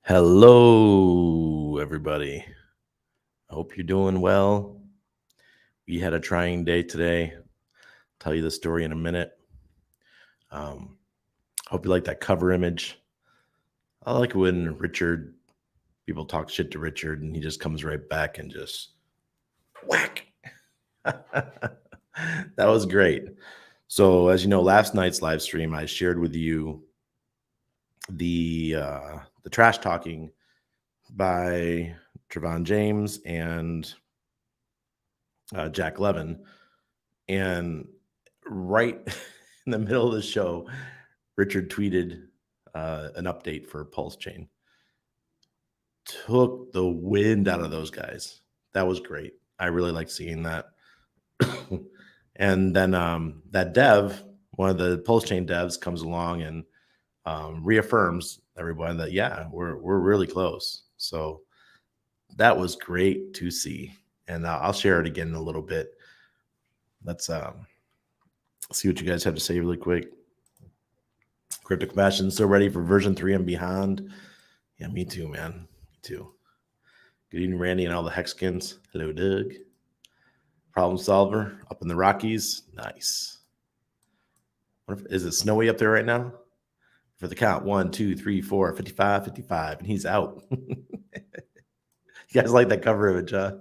Hello, everybody. I hope you're doing well. We had a trying day today. Tell you the story in a minute. Hope you like that cover image. I like when people talk shit to Richard and he just comes right back and just whack. That was great. So, as you know, last night's live stream, I shared with you the trash talking by Trevon James and Jack Levin. And right in the middle of the show, Richard tweeted an update for PulseChain. Took the wind out of those guys. That was great. I really like seeing that. And then that dev, one of the PulseChain devs, comes along and reaffirms everyone that, yeah, we're really close. So that was great to see. And I'll share it again in a little bit. Let's see what you guys have to say really quick. Crypto Compassion still ready for version 3 and beyond. Yeah, me too, man. Me too. Good evening, Randy, and all the Hexkins. Hello, Doug. Problem solver up in the Rockies. Nice. Is it snowy up there right now? For the count, 1, 2, 3, 4, 55, 55, and he's out. You guys like that cover image, huh?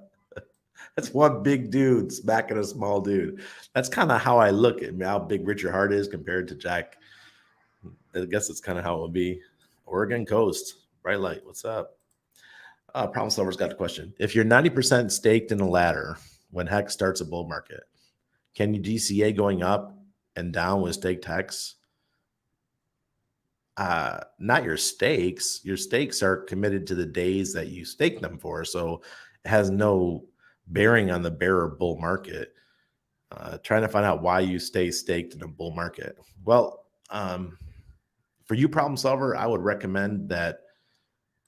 That's one big dude smacking a small dude. That's kind of how I look at how big Richard Hart is compared to Jack. I guess it's kind of how it would be. Oregon Coast, bright light. What's up? Problem Solver's got a question. If you're 90% staked in a ladder when Hex starts a bull market, can you DCA going up and down with staked Hex? Not your stakes. Your stakes are committed to the days that you stake them for. So it has no bearing on the bear or bull market. Trying to find out why you stay staked in a bull market. Well, for you, Problem Solver, I would recommend that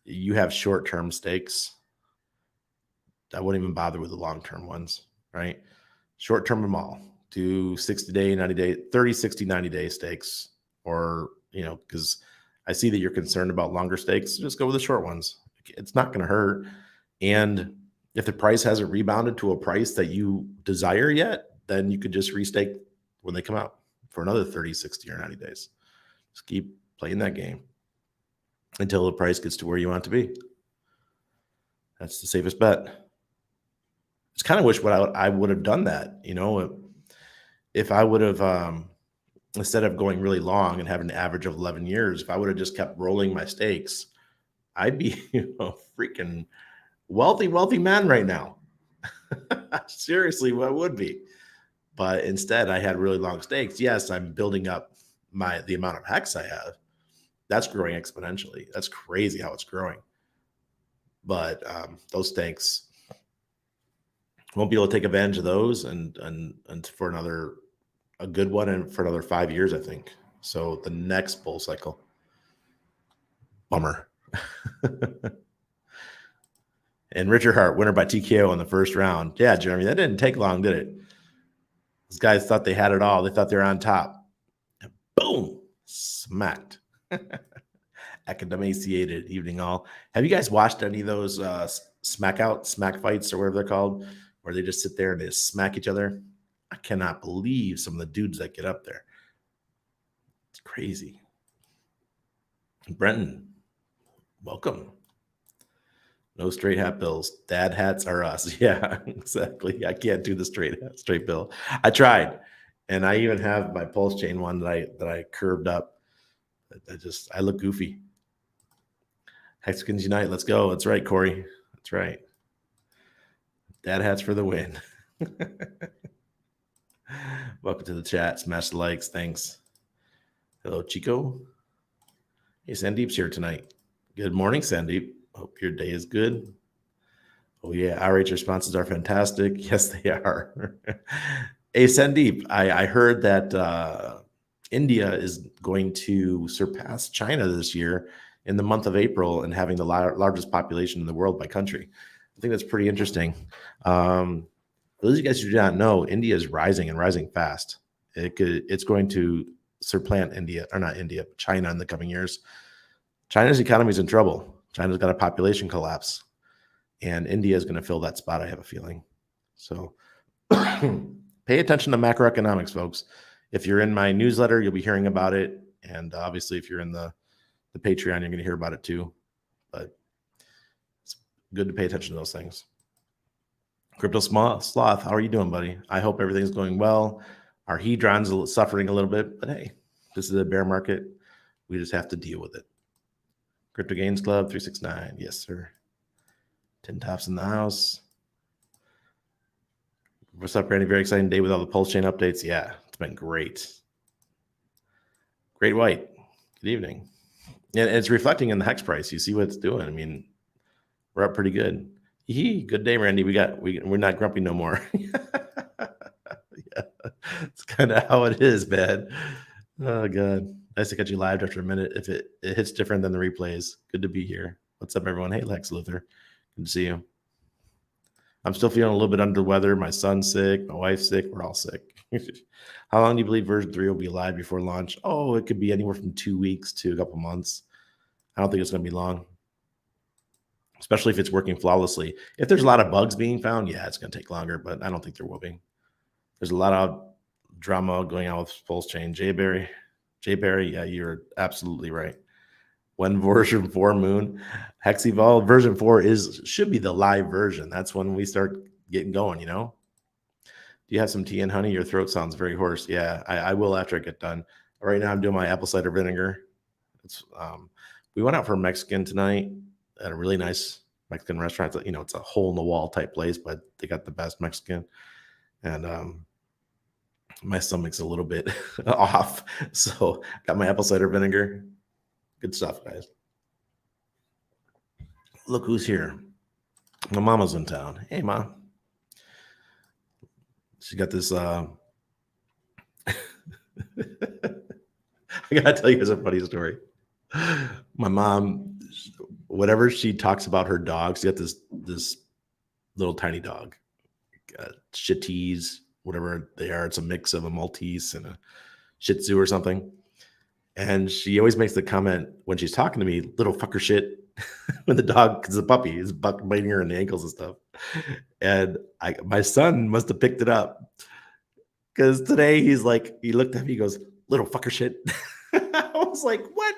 you have short-term stakes. I wouldn't even bother with the long-term ones, right? Short-term them all. Do 60-day, 90-day, 30, 60, 90-day stakes. Or, because I see that you're concerned about longer stakes, just go with the short ones. It's not going to hurt. And if the price hasn't rebounded to a price that you desire yet, then you could just restake when they come out for another 30, 60, or 90 days. Just keep playing that game until the price gets to where you want it to be. That's the safest bet. Just kind of wish I would have done that. If I would have, instead of going really long and having an average of 11 years, if I would have just kept rolling my stakes, I'd be, freaking wealthy man right now. Seriously, what would be? But instead, I had really long stakes. Yes, I'm building up the amount of Hex I have. That's growing exponentially. That's crazy how it's growing. But those stakes won't be able to take advantage of those and for a good one and for another 5 years, I think. So the next bull cycle. Bummer. And Richard Hart, winner by TKO in the first round. Yeah, Jeremy, that didn't take long, did it? Those guys thought they had it all. They thought they were on top. And boom, smacked. Academaciated evening all. Have you guys watched any of those smack fights or whatever they're called, where they just sit there and they smack each other? I cannot believe some of the dudes that get up there. It's crazy. Brenton, welcome. No straight hat bills. Dad hats are us. Yeah, exactly. I can't do the straight bill. I tried, and I even have my PulseChain one that I curved up. I look goofy. Hexicans unite. Let's go. That's right, Corey. That's right. Dad hats for the win. Welcome to the chat. Smash the likes. Thanks. Hello, Chico. Hey, Sandeep's here tonight. Good morning, Sandeep. Hope your day is good. Oh, yeah. RH responses are fantastic. Yes, they are. Hey, Sandeep, I heard that India is going to surpass China this year in the month of April and having the largest population in the world by country. I think that's pretty interesting. For those of you guys who do not know, India is rising and rising fast. It's going to supplant China in the coming years. China's economy is in trouble. China's got a population collapse, and India is going to fill that spot, I have a feeling. So pay attention to macroeconomics, folks. If you're in my newsletter, you'll be hearing about it. And obviously, if you're in the Patreon, you're going to hear about it too. But it's good to pay attention to those things. Crypto Sloth, how are you doing, buddy? I hope everything's going well. Our Hedron's suffering a little bit, but hey, this is a bear market. We just have to deal with it. Crypto Gains Club 369. Yes, sir. 10 tops in the house. What's up, Randy? Very exciting day with all the PulseChain updates. Yeah, it's been great. Great White. Good evening. And it's reflecting in the Hex price. You see what it's doing. I mean, we're up pretty good. Good day, Randy. We're not grumpy no more. Yeah, it's kind of how it is, man. Oh God. Nice to catch you live after a minute. If it hits different than the replays, good to be here. What's up, everyone? Hey, Lex Luthor. Good to see you. I'm still feeling a little bit under the weather. My son's sick. My wife's sick. We're all sick. How long do you believe version 3 will be live before launch? Oh, it could be anywhere from 2 weeks to a couple months. I don't think it's going to be long, especially if it's working flawlessly. If there's a lot of bugs being found, yeah, it's going to take longer, but I don't think there will be. There's a lot of drama going on with PulseChain. Jay Barry, yeah, you're absolutely right. When version 4 moon, Hex Evolve version 4 should be the live version. That's when we start getting going, you know? Do you have some tea and honey? Your throat sounds very hoarse. Yeah, I will after I get done. Right now I'm doing my apple cider vinegar. We went out for Mexican tonight at a really nice Mexican restaurant. It's a hole in the wall type place, but they got the best Mexican. And my stomach's a little bit off. So got my apple cider vinegar. Good stuff, guys. Look who's here. My mama's in town. Hey, Mom. She got this. I gotta tell you guys a funny story. My mom, whatever she talks about her dogs, she got this little tiny dog, Shih-Tzus, whatever they are. It's a mix of a Maltese and a Shih Tzu or something. And she always makes the comment when she's talking to me, little fucker shit, when the dog, because the puppy is biting her in the ankles and stuff. And my son must have picked it up because today he looked at me, he goes, little fucker shit. I was like, what?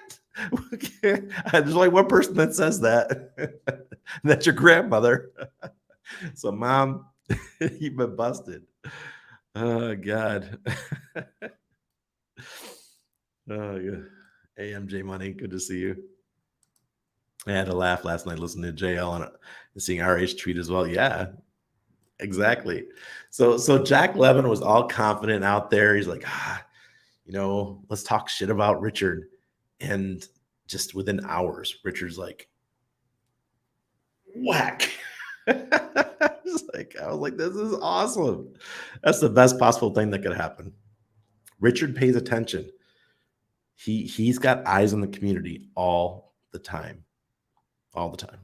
There's only one person that says that. That's your grandmother. So, Mom, you've been busted. Oh, God. Oh, yeah. AMJ Money, good to see you. I had a laugh last night listening to JL and seeing RH tweet as well. Yeah, exactly. So Jack Levin was all confident out there. He's like, let's talk shit about Richard. And just within hours, Richard's like, whack. I was like, this is awesome. That's the best possible thing that could happen. Richard pays attention. He's got eyes on the community all the time. All the time.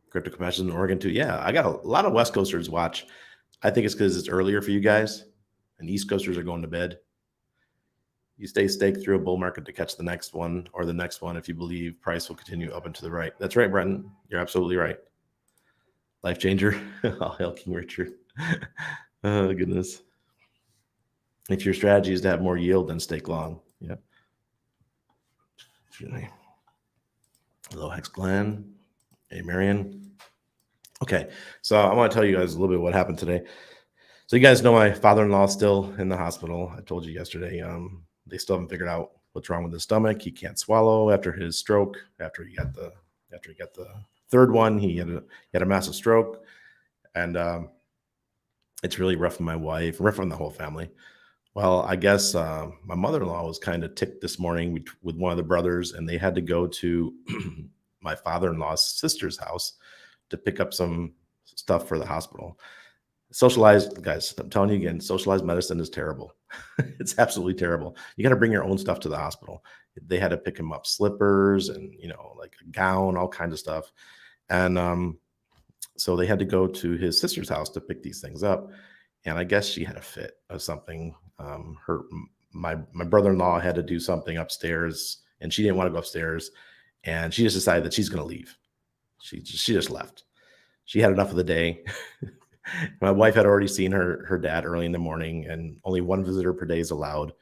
Crypto Compassion in Oregon too. Yeah, I got a lot of West Coasters watch. I think it's because it's earlier for you guys, and East Coasters are going to bed. You stay staked through a bull market to catch the next one or the next one if you believe price will continue up and to the right. That's right, Brenton. You're absolutely right. Life changer. All hail King Richard. Oh, goodness. If your strategy is to have more yield, then stake long. Yeah. Hello, Hex Glenn. Hey, Marion. Okay, so I want to tell you guys a little bit what happened today. So you guys know my father-in-law is still in the hospital. I told you yesterday. They still haven't figured out what's wrong with his stomach. He can't swallow after his stroke. After he got the third one, he had a massive stroke, and it's really rough on my wife, rough on the whole family. Well, I guess my mother-in-law was kind of ticked this morning with one of the brothers, and they had to go to my father-in-law's sister's house to pick up some stuff for the hospital. Socialized, guys, I'm telling you again, socialized medicine is terrible. It's absolutely terrible. You got to bring your own stuff to the hospital. They had to pick him up slippers and, like a gown, all kinds of stuff. And so they had to go to his sister's house to pick these things up. And I guess she had a fit or something. My brother-in-law had to do something upstairs and she didn't want to go upstairs, and she just decided that she's going to leave. She just left. She had enough of the day. My wife had already seen her dad early in the morning, and only one visitor per day is allowed.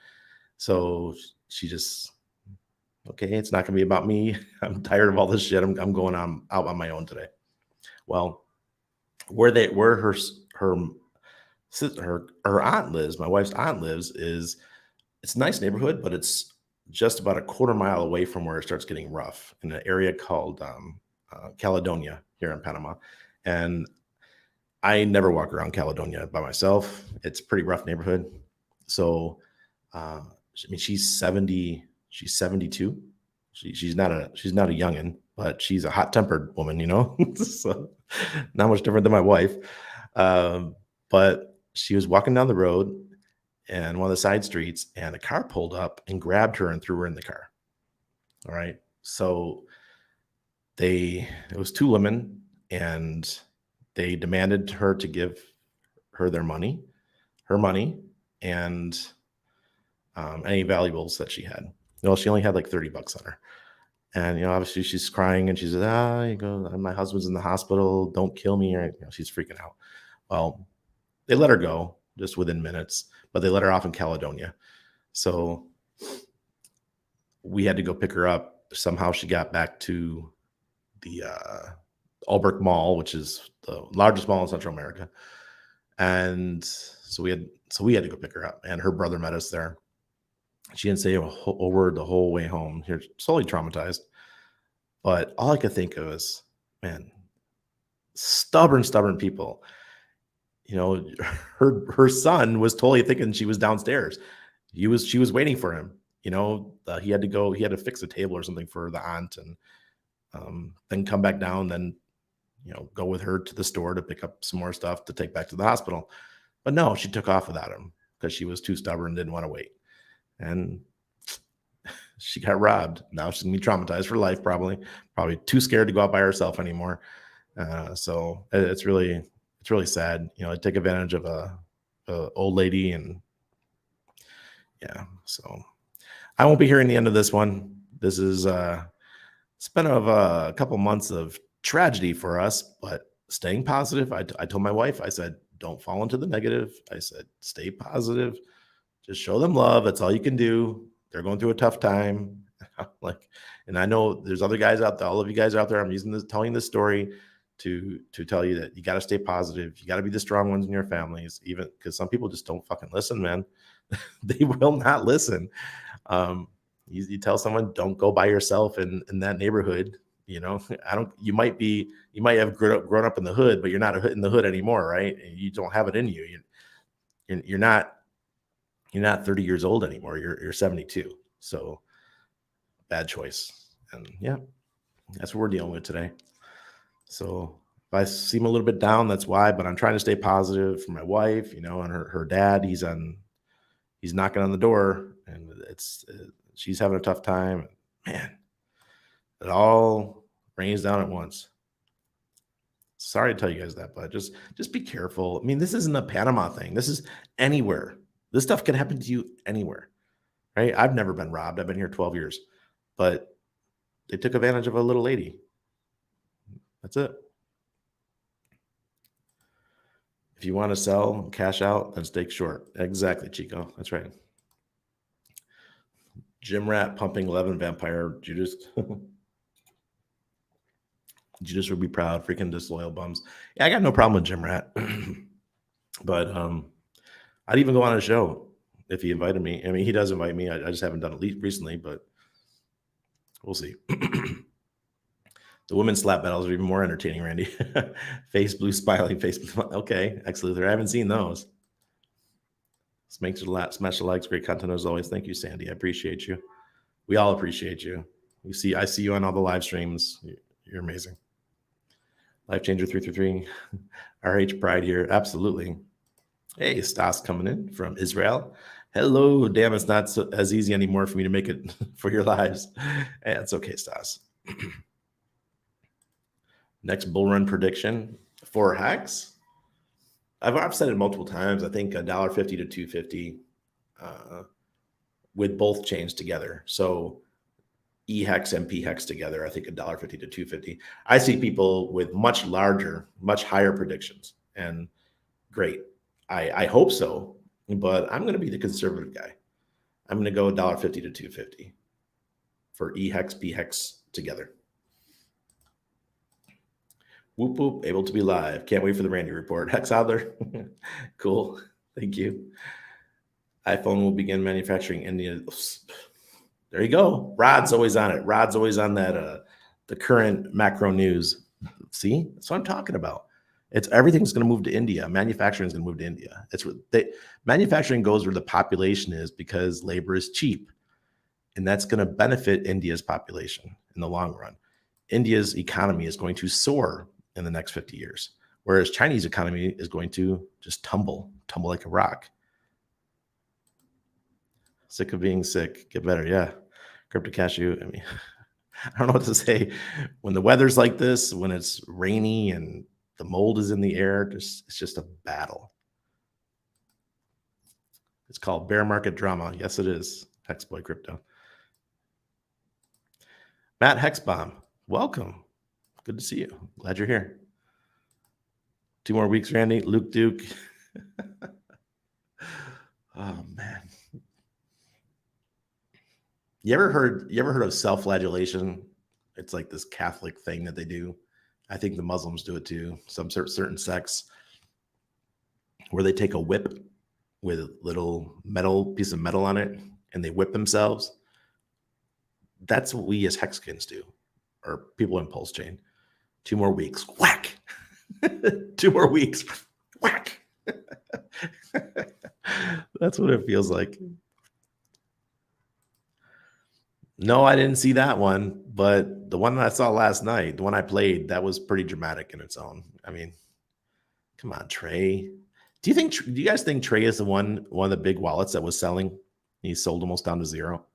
So she just, okay, it's not going to be about me. I'm tired of all this shit. I'm going out on my own today. Well, where her aunt lives, my wife's aunt lives, it's a nice neighborhood, but it's just about a quarter mile away from where it starts getting rough in an area called Caledonia here in Panama. And I never walk around Caledonia by myself. It's a pretty rough neighborhood. So, I mean, she's 70, she's 72. She's not a youngin', but she's a hot-tempered woman, you know, so not much different than my wife. But she was walking down the road and one of the side streets, and a car pulled up and grabbed her and threw her in the car. All right. So it was two women, and they demanded her to give her her money, and any valuables that she had. Well, she only had like $30 on her. And, you know, obviously she's crying, and she says, you go, my husband's in the hospital. Don't kill me. Or, you know, she's freaking out. Well, they let her go just within minutes, but they let her off in Caledonia. So we had to go pick her up. Somehow she got back to the Albert Mall, which is the largest mall in Central America. And so we had to go pick her up, and her brother met us there. She didn't say a word the whole way home. You're solely traumatized. But all I could think of is, man, stubborn people. You know, her son was totally thinking she was downstairs. She was waiting for him. You know, he had to fix a table or something for the aunt, and then come back down, then, you know, go with her to the store to pick up some more stuff to take back to the hospital. But no, she took off without him because she was too stubborn and didn't want to wait. And she got robbed. Now she's gonna be traumatized for life, probably too scared to go out by herself anymore. So it's really sad. You know, I take advantage of a old lady, and yeah. So I won't be hearing the end of this one. This is it's been a couple months of tragedy for us, but staying positive. I told my wife, I said, don't fall into the negative. I said, stay positive. Just show them love. That's all you can do. They're going through a tough time. And I know there's other guys out there, all of you guys out there. I'm telling this story to tell you that you got to stay positive. You got to be the strong ones in your families, even because some people just don't fucking listen, man. They will not listen. You tell someone, don't go by yourself in that neighborhood. You know, you might have grown up in the hood, but you're not in the hood anymore, right? You don't have it in you. You're not 30 years old anymore. You're 72. So bad choice. And yeah, that's what we're dealing with today. So if I seem a little bit down, that's why, but I'm trying to stay positive for my wife, you know, and her dad, he's knocking on the door, and she's having a tough time. Man, it all rains down at once. Sorry to tell you guys that, but just be careful. I mean, this isn't a Panama thing. This is anywhere. This stuff can happen to you anywhere, right? I've never been robbed. I've been here 12 years, but they took advantage of a little lady. That's it. If you want to sell, cash out, then stake short. Exactly, Chico. That's right. Gym rat pumping 11 vampire Judas. Judas would be proud. Freaking disloyal bums. Yeah, I got no problem with Gym rat. But I'd even go on a show if he invited me. I mean, he does invite me. I just haven't done it recently, but we'll see. The women's slap battles are even more entertaining, Randy. Face blue, smiling face. Okay, excellent. I haven't seen those. Smash the likes. Great content as always. Thank you, Sandy. I appreciate you. We all appreciate you. I see you on all the live streams. You're amazing. Life Changer 333. RH Pride here. Absolutely. Hey, Stas coming in from Israel. Hello. Damn, it's not as easy anymore for me to make it for your lives. Hey, it's okay, Stas. Next bull run prediction for Hex. I've said it multiple times. I think $1.50 to $2.50 with both chains together. So E-Hex and P-Hex together, I think $1.50 to $2.50. I see people with much larger, much higher predictions. And great. I hope so, but I'm going to be the conservative guy. I'm going to go $1.50 to $2.50 for E-Hex, P-Hex together. Whoop whoop, able to be live. Can't wait for the Randy report. Hex Adler. Cool. Thank you. iPhone will begin manufacturing India. There you go. Rod's always on it. Rod's always on that the current macro news. See? That's what I'm talking about. It's everything's going to move to India. Manufacturing is going to move to India. Manufacturing goes where the population is because labor is cheap. And that's going to benefit India's population in the long run. India's economy is going to soar in the next 50 years, whereas Chinese economy is going to just tumble like a rock. Sick of being sick. Get better. Yeah. Crypto cashew. I mean, I don't know what to say. When the weather's like this, when it's rainy and the mold is in the air, it's just a battle. It's called bear market drama. Yes, it is. Hexboy Crypto. Matt Hexbomb, welcome. Good to see you. Glad you're here. 2 more weeks, Randy. Luke Duke. Oh man. You ever heard of self-flagellation? It's like this Catholic thing that they do. I think the Muslims do it too. Some certain sects where they take a whip with a little piece of metal on it and they whip themselves. That's what we as Hexkins do, or people in PulseChain. 2 more weeks, whack. 2 more weeks, whack. That's what it feels like. No, I didn't see that one, but the one that I saw last night, the one I played, that was pretty dramatic in its own. I mean, come on, Trey. Do you guys think Trey is the one of the big wallets that was selling? He sold almost down to 0.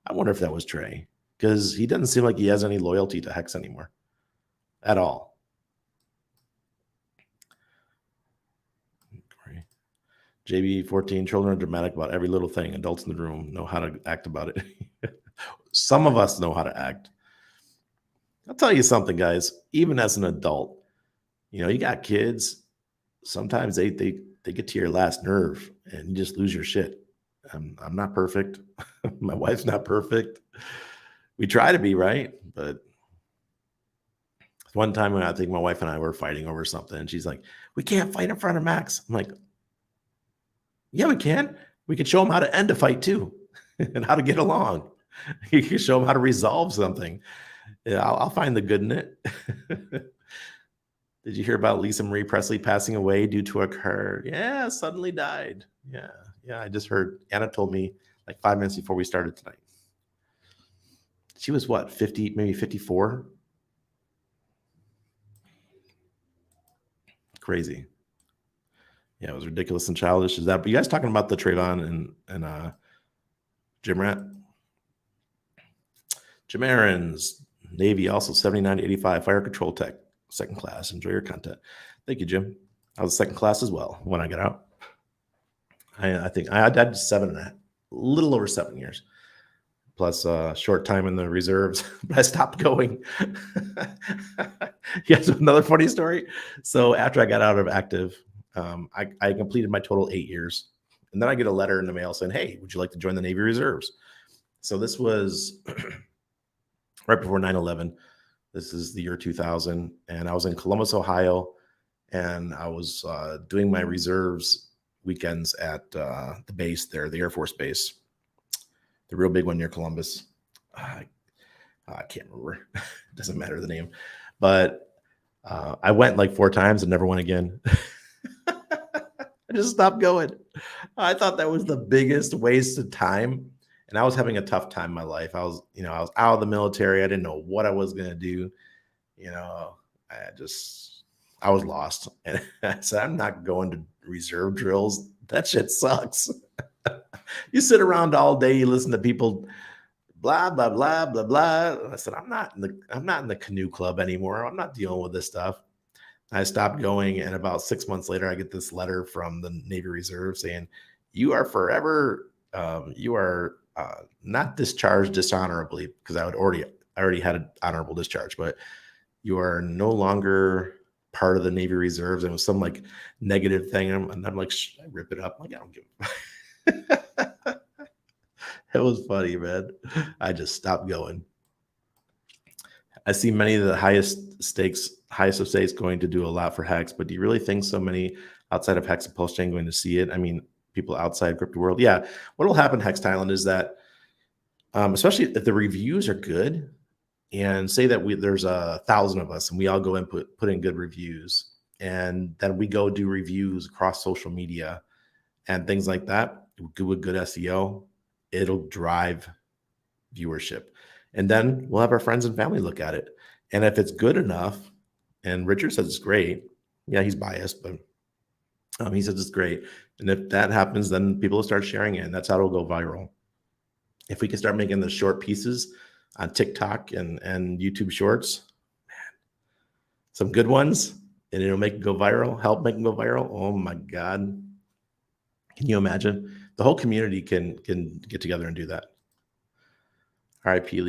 I wonder if that was Trey, because he doesn't seem like he has any loyalty to Hex anymore at all. JB14, children are dramatic about every little thing. Adults in the room know how to act about it. Some of us know how to act. I'll tell you something, guys. Even as an adult, you got kids. Sometimes they get to your last nerve and you just lose your shit. I'm not perfect. My wife's not perfect. We try to be, right? But one time when I think my wife and I were fighting over something, and she's like, "We can't fight in front of Max." I'm like, "Yeah, we can. We can show him how to end a fight too, and how to get along. You can show him how to resolve something. Yeah, I'll find the good in it." Did you hear about Lisa Marie Presley passing away due to a car? Yeah, suddenly died. Yeah, I just heard. Anna told me like 5 minutes before we started tonight. She was what, 50, maybe 54? Crazy. Yeah, it was ridiculous and childish. Is that? But you guys talking about the Trayvon and Jim Rat? Jim Aaron's Navy, also 79 to 85, fire control tech, 2nd class. Enjoy your content. Thank you, Jim. I was 2nd class as well when I got out. I think I did 7.5, a little over 7 years, plus a short time in the reserves, but I stopped going. Yes, another funny story. So after I got out of active, I completed my total 8 years. And then I get a letter in the mail saying, "Hey, would you like to join the Navy Reserves?" So this was right before 9/11. This is the year 2000. And I was in Columbus, Ohio. And I was doing my reserves weekends at the base there, the Air Force Base, the real big one near Columbus. I can't remember. It doesn't matter the name. But I went like 4 times and never went again. I just stopped going. I thought that was the biggest waste of time. And I was having a tough time in my life. I was out of the military. I didn't know what I was going to do. I was lost. And I said, I'm not going to reserve drills. That shit sucks. You sit around all day, you listen to people blah, blah, blah, blah, blah. I said, I'm not in the canoe club anymore. I'm not dealing with this stuff. I stopped going, and about 6 months later, I get this letter from the Navy Reserve saying, "You are forever, you are not discharged dishonorably, because I already had an honorable discharge, but you are no longer part of the Navy Reserves. And it was some like negative thing. And I'm like, I rip it up. I'm like, I don't give It was funny, man. I just stopped going. I see many of the highest of stakes going to do a lot for Hex, but do you really think so many outside of Hex and PulseChain going to see it? I mean, people outside crypto world. Yeah. What will happen, Hex Thailand, is that especially if the reviews are good, and say that there's 1,000 of us and we all go and put in good reviews, and then we go do reviews across social media and things like that with good SEO, it'll drive viewership. And then we'll have our friends and family look at it. And if it's good enough, and Richard says it's great, yeah, he's biased, but he says it's great. And if that happens, then people will start sharing it, and that's how it'll go viral. If we can start making the short pieces on TikTok and YouTube Shorts, man, some good ones, and it'll make it go viral, help make it go viral. Oh my God. Can you imagine? The whole community can get together and do that. R.I.P.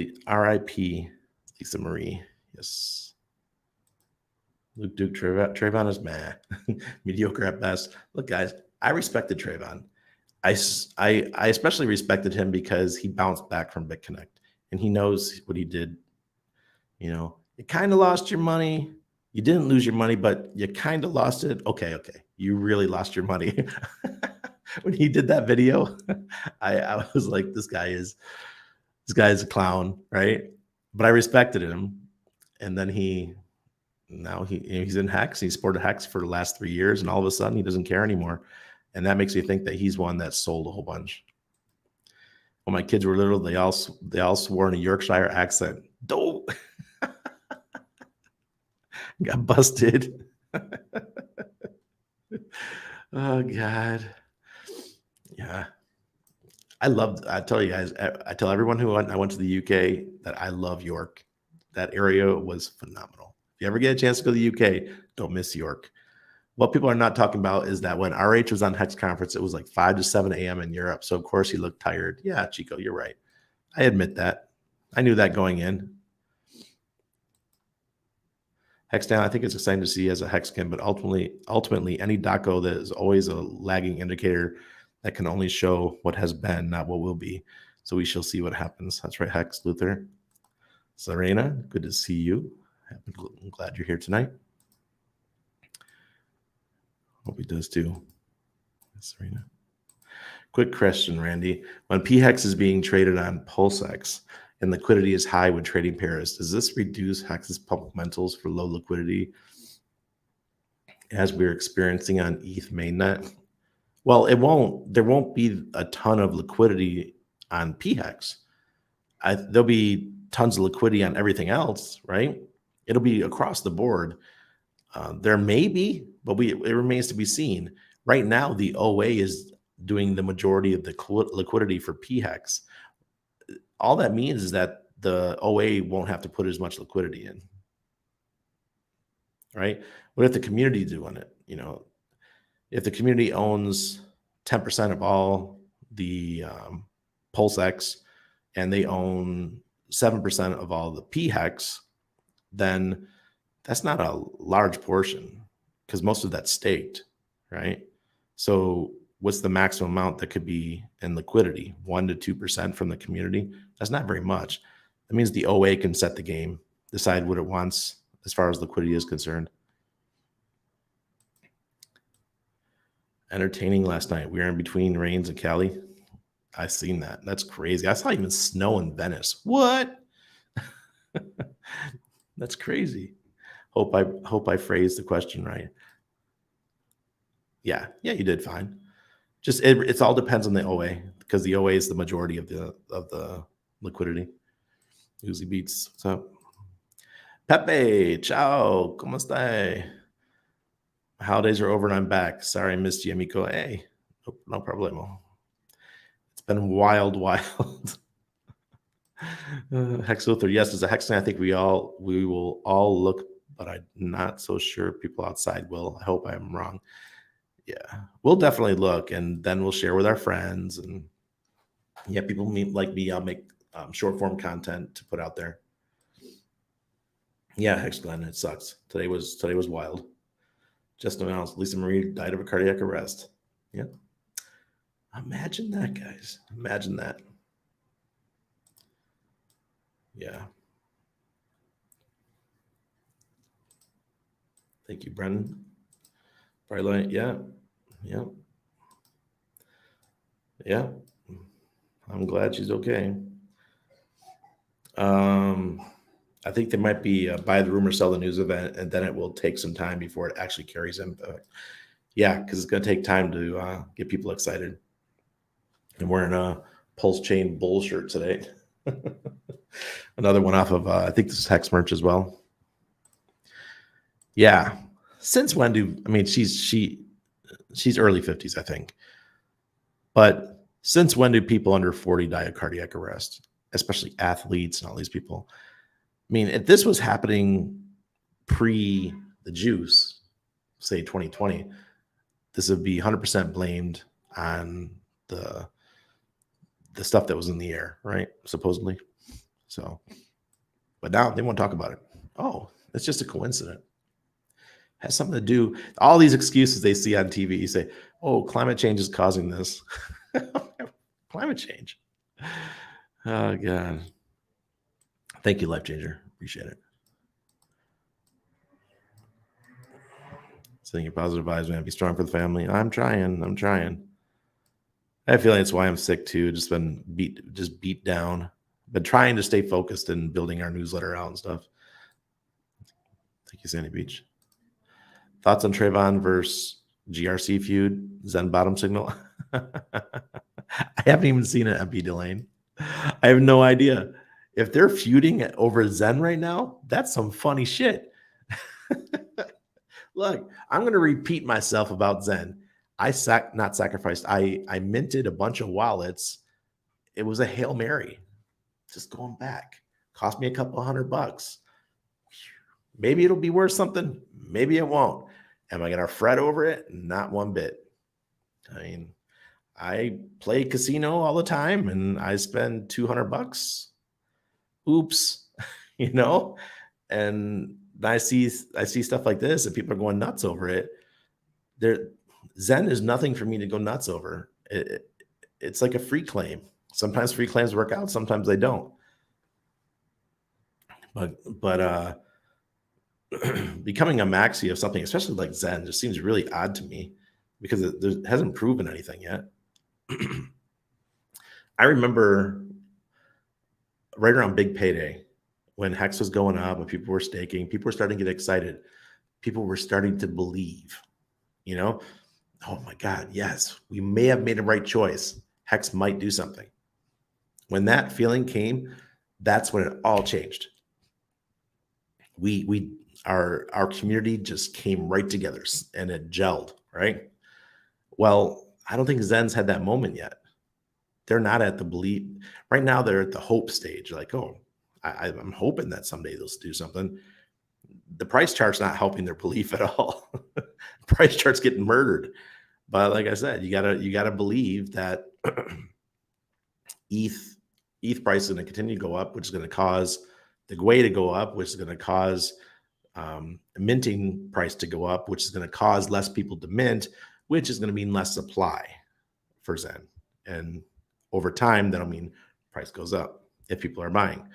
Lisa Marie. Yes. Luke Duke Trayvon is meh. Mediocre at best. Look, guys, I respected Trayvon. I especially respected him because he bounced back from BitConnect and he knows what he did. You know, you kind of lost your money. You didn't lose your money, but you kind of lost it. Okay. You really lost your money. When he did that video, I was like, this guy is a clown, right? But I respected him. And then he's in Hex. He supported Hex for the last 3 years, and all of a sudden he doesn't care anymore. And that makes me think that he's one that sold a whole bunch. When my kids were little, they all swore in a Yorkshire accent. Dope. Got busted. Oh God. Yeah. I tell you guys, I tell everyone I went to the UK that I love York. That area was phenomenal. If you ever get a chance to go to the UK, don't miss York. What people are not talking about is that when RH was on Hex Conference, it was like 5 to 7 a.m. in Europe. So, of course, he looked tired. Yeah, Chico, you're right. I admit that. I knew that going in. Hex down, I think it's exciting to see as a Hexkin, but ultimately, any DACO that is always a lagging indicator that can only show what has been, not what will be. So we shall see what happens. That's right, Hex, Luther. Serena, good to see you. I'm glad you're here tonight. Hope he does too. Serena. Quick question, Randy. When PHEX is being traded on PulseX and liquidity is high with trading pairs, does this reduce Hex's fundamentals for low liquidity as we're experiencing on ETH mainnet? Well, it won't. There won't be a ton of liquidity on PHEX. There'll be tons of liquidity on everything else, right? It'll be across the board. There may be, but it remains to be seen. Right now, the OA is doing the majority of the liquidity for PHEX. All that means is that the OA won't have to put as much liquidity in, right? What if the community doing it? You know, if the community owns 10% of all the PulseX and they own 7% of all the PHEX, then that's not a large portion because most of that's staked, right? So what's the maximum amount that could be in liquidity? 1% to 2% from the community? That's not very much. That means the OA can set the game, decide what it wants as far as liquidity is concerned. Entertaining last night. We were in between rains and Cali. I seen that. That's crazy. I saw even snow in Venice. What? That's crazy. Hope I phrased the question right. Yeah, you did fine. Just it all depends on the OA because the OA is the majority of the liquidity. Uzi Beats. What's up? Pepe, ciao. ¿Cómo está? Holidays are over and I'm back. Sorry I missed you, amigo. Hey, no problemo. It's been wild. Hex Luther, yes, as a Hexan, I think we will all look, but I'm not so sure people outside will. I hope I'm wrong. Yeah, we'll definitely look, and then we'll share with our friends. And Yeah, people like me. I'll make short form content to put out there. Yeah, Hex Glenn, it sucks. Today was wild. Just announced Lisa Marie died of a cardiac arrest. Yeah. Imagine that, guys. Imagine that. Yeah. Thank you, Brendan. Probably, yeah. Yeah. Yeah. I'm glad she's okay. I think there might be a buy the rumor, sell the news event, and then it will take some time before it actually carries impact. Yeah, because it's going to take time to get people excited. I'm wearing a PulseChain bull shirt today. Another one off of I think this is Hex merch as well. Yeah. Since when do I mean she's early 50s, I think. But since when do people under 40 die of cardiac arrest, especially athletes and all these people? I mean, if this was happening pre the juice, say 2020, this would be 100% blamed on the stuff that was in the air, right? Supposedly. So, but now they won't talk about it. Oh, it's just a coincidence. Has something to do. All these excuses they see on TV. You say, "Oh, climate change is causing this." Climate change. Oh God. Thank you, Life Changer. Appreciate it. Sending your positive vibes, man. Be strong for the family. I'm trying. I feel like that's why I'm sick too. Just been beat down. Been trying to stay focused and building our newsletter out and stuff. Thank you, Sandy Beach. Thoughts on Trayvon versus GRC feud? Zen bottom signal. I haven't even seen it, MP Delane. I have no idea. If they're feuding over Zen right now, that's some funny shit. Look, I'm going to repeat myself about Zen. I minted a bunch of wallets. It was a Hail Mary. Just going back. Cost me a couple $100. Maybe it'll be worth something. Maybe it won't. Am I going to fret over it? Not one bit. I mean, I play casino all the time and I spend $200. Oops, and I see stuff like this and people are going nuts over it. Zen is nothing for me to go nuts over. It's like a free claim. Sometimes free claims work out, sometimes they don't. But becoming a maxi of something, especially like Zen, just seems really odd to me because it hasn't proven anything yet. I remember right around big payday when Hex was going up and people were staking, people were starting to get excited. People were starting to believe, oh my God, yes, we may have made a right choice. Hex might do something. When that feeling came, that's when it all changed. Our community just came right together and it gelled, right? Well, I don't think Zen's had that moment yet. They're not at the belief right now. They're at the hope stage. Like, oh, I'm hoping that someday they'll do something. The price chart's not helping their belief at all. Price chart's getting murdered. But like I said, you gotta believe that ETH price is going to continue to go up, which is going to cause the GWEI to go up, which is going to cause minting price to go up, which is going to cause less people to mint, which is going to mean less supply for Zen. And over time, that'll mean price goes up if people are buying.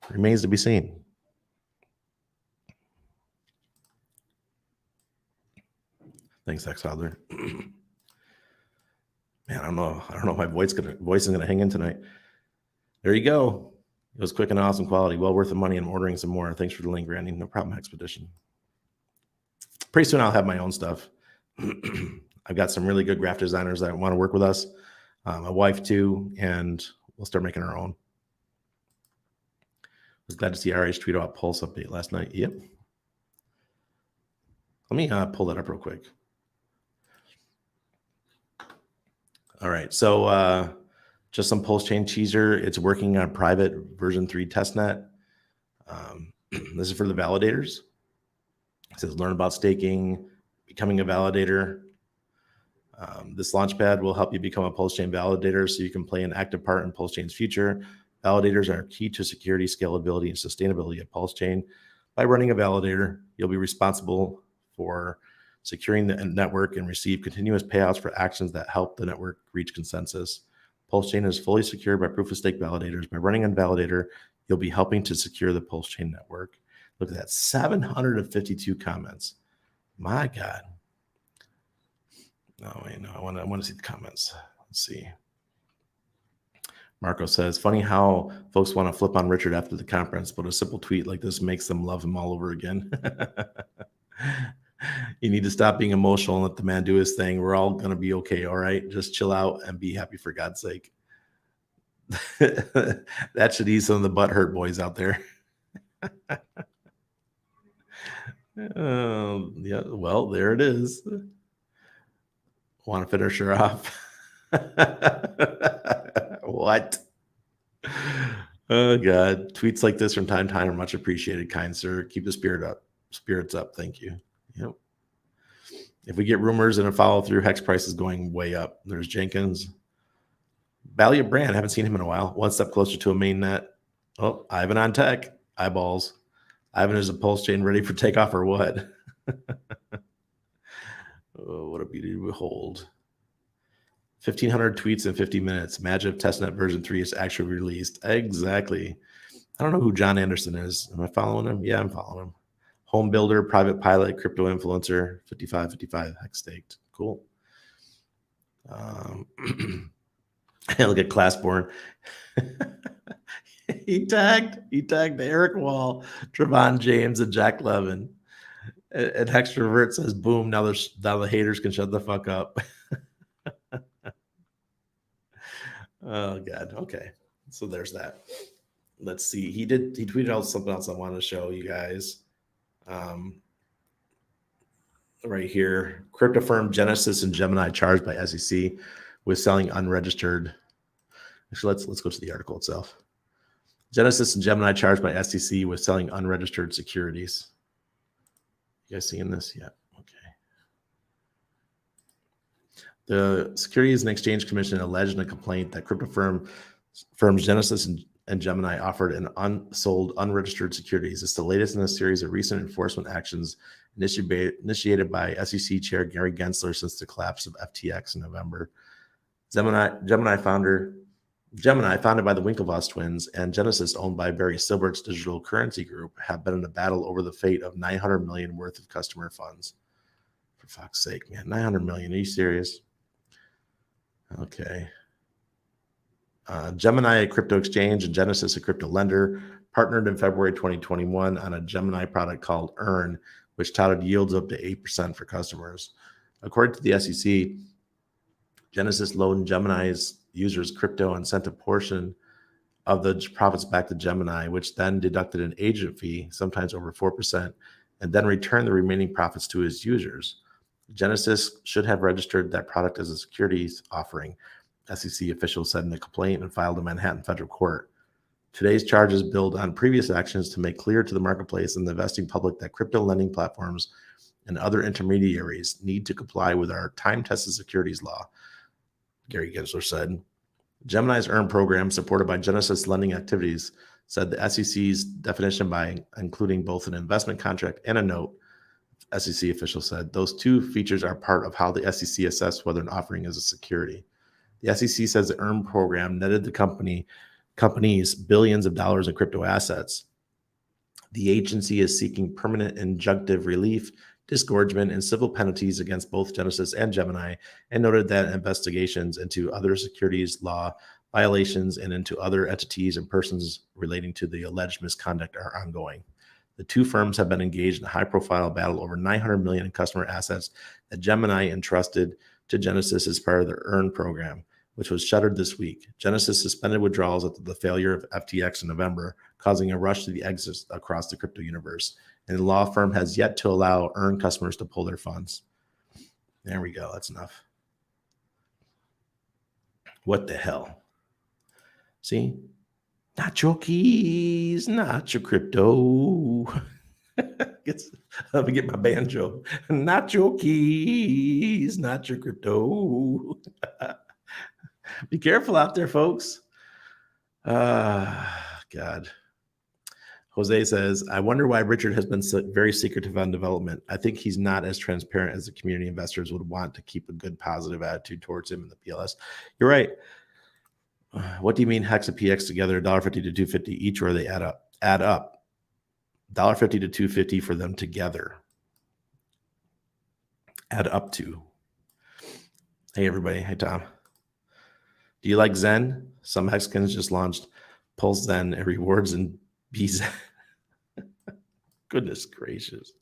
Remains to be seen. Thanks, Xfather. Man, I don't know. My voice is gonna hang in tonight. There you go. It was quick and awesome quality. Well worth the money. I'm ordering some more. Thanks for the link, Randy. No problem, Expedition. Pretty soon I'll have my own stuff. I've got some really good graphic designers that want to work with us. My wife too, and we'll start making our own. I was glad to see RH tweet about Pulse update last night. Yep. Let me pull that up real quick. All right. So just some PulseChain teaser. It's working on private version 3 testnet. This is for the validators. It says learn about staking, becoming a validator. This launchpad will help you become a PulseChain validator so you can play an active part in PulseChain's future. Validators are key to security, scalability, and sustainability of PulseChain. By running a validator, you'll be responsible for securing the network and receive continuous payouts for actions that help the network reach consensus. PulseChain is fully secured by proof-of-stake validators. By running a validator, you'll be helping to secure the PulseChain network. Look at that, 752 comments. My God. No, wait, no, I want to see the comments. Let's see. Marco says, funny how folks want to flip on Richard after the conference, but a simple tweet like this makes them love him all over again. You need to stop being emotional and let the man do his thing. We're all going to be okay. All right. Just chill out and be happy for God's sake. That should ease some of the butthurt boys out there. Yeah. Well, there it is. Want to finish her off? What? Oh God. Tweets like this from time to time are much appreciated, kind sir. Keep the spirits up. Thank you. Yep. If we get rumors and a follow through, Hex price is going way up. There's Jenkins. Valiant Brand. Haven't seen him in a while. One step closer to a main net. Oh, Ivan on tech. Eyeballs. Ivan is a PulseChain ready for takeoff or what? Oh, what a beauty to behold. 1,500 tweets in 50 minutes. Imagine if testnet version 3 is actually released. Exactly. I don't know who John Anderson is. Am I following him? Yeah, I'm following him. Home builder, private pilot, crypto influencer, 55 Hex staked. Cool. Look at Classborn. he tagged Eric Wall, Trevon James, and Jack Levin. And Hextrovert says, boom, now the haters can shut the fuck up. Oh God. Okay. So there's that. Let's see. He tweeted out something else I wanted to show you guys. Right here. Crypto firm Genesis and Gemini charged by SEC with selling unregistered. Actually, let's go to the article itself. Genesis and Gemini charged by SEC with selling unregistered securities. You guys seeing this? Yeah. Okay. The Securities and Exchange Commission alleged in a complaint that crypto firms Genesis and Gemini offered an unsold, unregistered securities. It's the latest in a series of recent enforcement actions initiated by SEC Chair Gary Gensler since the collapse of FTX in November. Gemini, founded by the Winklevoss twins, and Genesis, owned by Barry Silbert's digital currency group, have been in a battle over the fate of $900 million worth of customer funds. For fuck's sake, man, $900 million. Are you serious? Okay. Gemini, a crypto exchange, and Genesis, a crypto lender, partnered in February 2021 on a Gemini product called Earn, which touted yields up to 8% for customers. According to the SEC, Genesis loaned Gemini's users crypto and sent a portion of the profits back to Gemini, which then deducted an agent fee, sometimes over 4%, and then returned the remaining profits to his users. Genesis should have registered that product as a securities offering, SEC officials said in the complaint, and filed in Manhattan federal court. Today's charges build on previous actions to make clear to the marketplace and the investing public that crypto lending platforms and other intermediaries need to comply with our time-tested securities law, Gary Gensler said. Gemini's Earn program, supported by Genesis lending activities, said the SEC's definition by including both an investment contract and a note. SEC officials said those two features are part of how the SEC assesses whether an offering is a security. The SEC says the Earn program netted the companies billions of dollars in crypto assets. The agency is seeking permanent injunctive relief, disgorgement, and civil penalties against both Genesis and Gemini, and noted that investigations into other securities law violations and into other entities and persons relating to the alleged misconduct are ongoing. The two firms have been engaged in a high-profile battle over $900 million in customer assets that Gemini entrusted to Genesis as part of their Earn program, which was shuttered this week. Genesis suspended withdrawals after the failure of FTX in November, causing a rush to the exits across the crypto universe. And the law firm has yet to allow Earn customers to pull their funds. There we go. That's enough. What the hell? See? Not your keys, not your crypto. Let me get my banjo. Not your keys, not your crypto. Be careful out there, folks. God. Jose says, I wonder why Richard has been very secretive on development. I think he's not as transparent as the community investors would want to keep a good positive attitude towards him in the PLS. You're right. What do you mean Hex and PX together, $1.50 to $2.50 each, or they add up? Add up. $1.50 to $2.50 for them together. Add up to. Hey, everybody. Hey, Tom. Do you like Zen? Some Hexicans just launched PulseChain and rewards and BZ. Goodness gracious.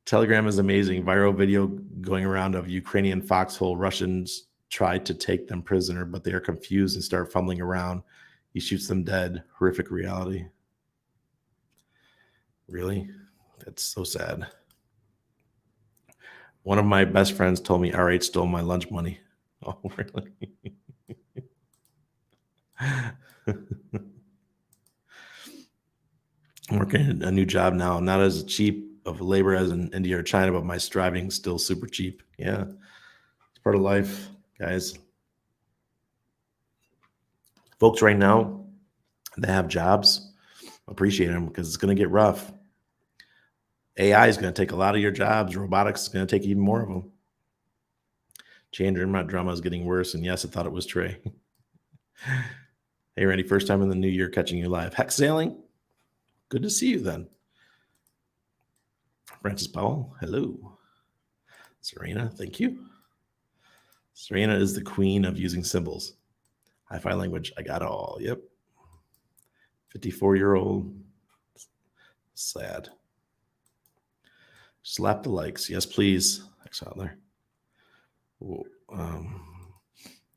Telegram is amazing. Viral video going around of Ukrainian foxhole. Russians try to take them prisoner, but they are confused and start fumbling around. He shoots them dead. Horrific reality. Really? That's so sad. One of my best friends told me R8 stole my lunch money. Oh, really? I'm working a new job now, not as cheap of labor as in India or China, but my striving still super cheap. Yeah, it's part of life, guys. Folks right now that have jobs, appreciate them because it's going to get rough. AI is going to take a lot of your jobs. Robotics is going to take even more of them. Chandra, my drama is getting worse. And yes, I thought it was Trey. Hey, Randy, first time in the new year catching you live. Hex sailing? Good to see you then. Francis Powell, hello. Serena, thank you. Serena is the queen of using symbols. Hi-fi language, I got it all. Yep. 54-year-old. Sad. Slap the likes. Yes, please. Exile.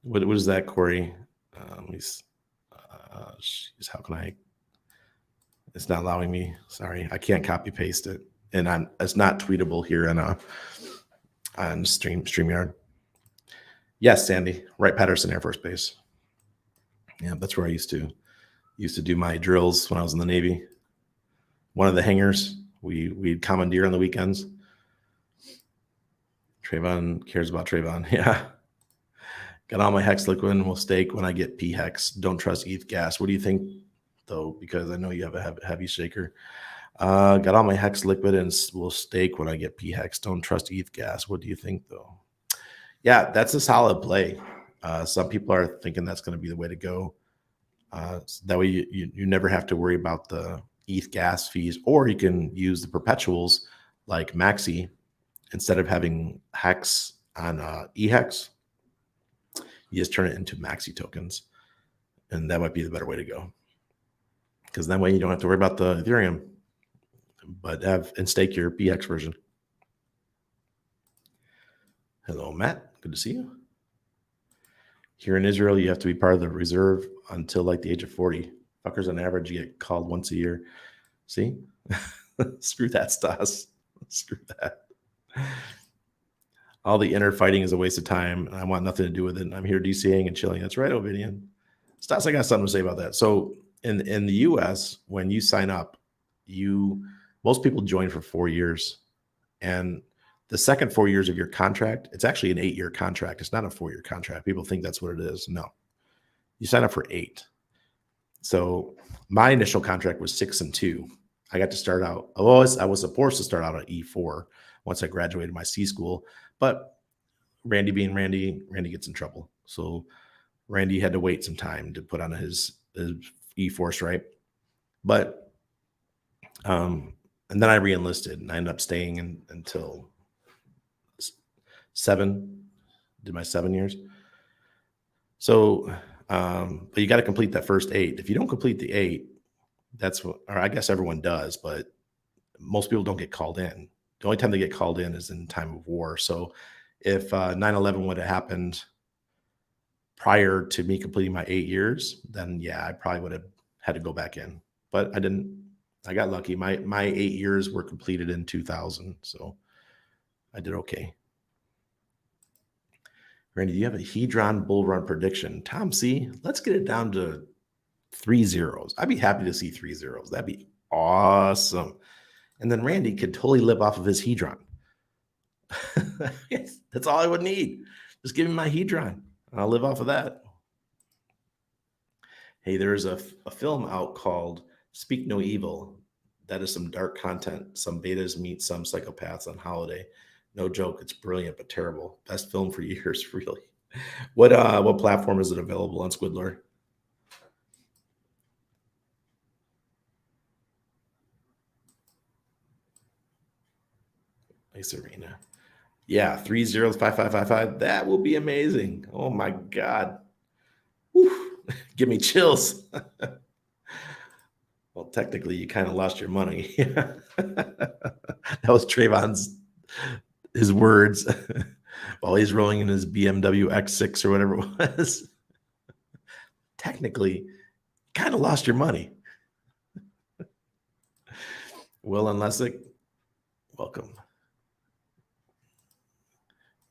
What is that, Corey? How can I? It's not allowing me. Sorry, I can't copy paste it, and it's not tweetable here on StreamYard. Yes, Sandy, Wright Patterson Air Force Base. Yeah, that's where I used to do my drills when I was in the Navy. One of the hangars we'd commandeer on the weekends. Trayvon cares about Trayvon. Yeah. Got all my Hex liquid and will stake when I get P Hex. Don't trust ETH gas. What do you think, though? Because I know you have a heavy shaker. Got all my Hex liquid and will stake when I get P Hex. Don't trust ETH gas. What do you think, though? Yeah, that's a solid play. Some people are thinking that's going to be the way to go. So that way you never have to worry about the ETH gas fees, or you can use the perpetuals like Maxi instead of having Hex on eHex. You just turn it into Maxi tokens, and that might be the better way to go. Because that way you don't have to worry about the Ethereum, but have and stake your PX version. Hello, Matt. Good to see you. Here in Israel, you have to be part of the reserve until like the age of 40. Fuckers on average get called once a year. See? Screw that, Stas. Screw that. All the inner fighting is a waste of time, and I want nothing to do with it. I'm here DCAing and chilling. That's right, Ovidian. Stas, I got something to say about that. So in the US, when you sign up, most people join for 4 years. And the second 4 years of your contract, it's actually an 8-year contract. It's not a 4-year contract. People think that's what it is. No. You sign up for 8. So my initial contract was 6 and 2. I got to start out. I was supposed to start out at E4 once I graduated my C school. But Randy being Randy gets in trouble. So Randy had to wait some time to put on his E4 stripe. But and then I re-enlisted, and I ended up staying until 7. Did my 7 years. So, but you got to complete that first 8. If you don't complete the 8, or I guess everyone does, but most people don't get called in. The only time they get called in is in time of war. So if 9/11 would have happened prior to me completing my 8 years, then yeah, I probably would have had to go back in. But I didn't. I got lucky. My 8 years were completed in 2000, so I did okay. Randy, do you have a Hedron bull run prediction? Tom C, let's get it down to 3 zeros. I'd be happy to see 3 zeros. That'd be awesome. And then Randy could totally live off of his Hedron. That's all I would need. Just give me my Hedron. I'll live off of that. Hey, there's a film out called Speak No Evil. That is some dark content. Some betas meet some psychopaths on holiday. No joke. It's brilliant, but terrible. Best film for years, really. What platform is it available on, Squidlord? Nice Arena. Yeah, 305555. That will be amazing. Oh my God. Whew. Give me chills. Well, technically, you kind of lost your money. That was Trayvon's his words while he's rolling in his BMW X6 or whatever it was. Technically, kind of lost your money. Will and Lessick, welcome.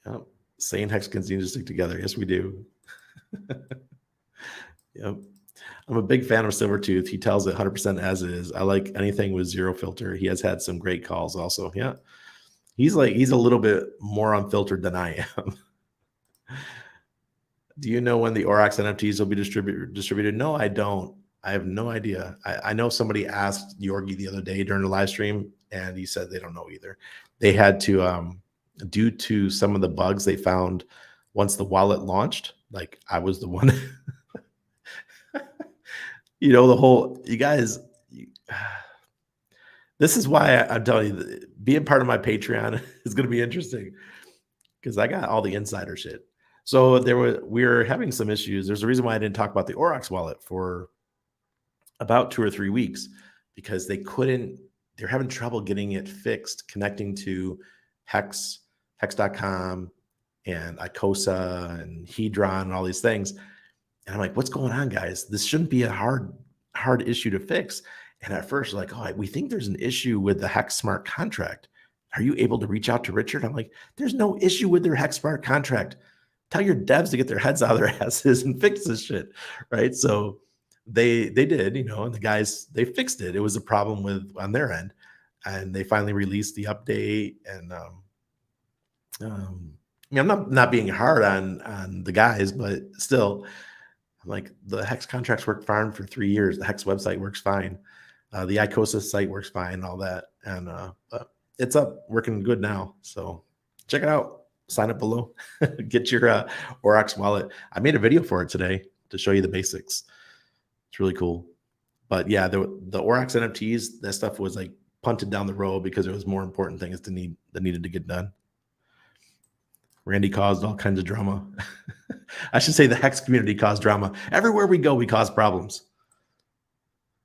Yep. Sane Hex continue to stick together. Yes, we do. Yep. I'm a big fan of Silvertooth. He tells it 100% as is. I like anything with zero filter. He has had some great calls also. Yeah. He's a little bit more unfiltered than I am. Do you know when the Aurochs NFTs will be distributed? No, I don't. I have no idea. I know somebody asked Yorgi the other day during the live stream, and he said they don't know either. They had to, due to some of the bugs they found once the wallet launched, like I was the one, you guys, this is why I'm telling you, being part of my Patreon is going to be interesting because I got all the insider shit. So we were having some issues. There's a reason why I didn't talk about the Aurochs wallet for about 2 or 3 weeks because they're having trouble getting it fixed, connecting to Hex.com and Icosa and Hedron and all these things. And I'm like, what's going on, guys? This shouldn't be a hard issue to fix. And at first, like, oh, we think there's an issue with the Hex smart contract. Are you able to reach out to Richard? I'm like, there's no issue with their Hex smart contract. Tell your devs to get their heads out of their asses and fix this shit, right? So they did, and the guys, they fixed it. It was a problem on their end, and they finally released the update. And I'm not being hard on the guys, but still, I'm like, the Hex contracts work fine for 3 years. The Hex website works fine. The Icosa site works fine, all that, and but it's up, working good now. So check it out. Sign up below. Get your Aurochs wallet. I made a video for it today to show you the basics. It's really cool. But yeah, the Aurochs NFTs, that stuff was like punted down the road because there was more important things that needed to get done. Randy caused all kinds of drama. I should say the Hex community caused drama. Everywhere we go, we cause problems.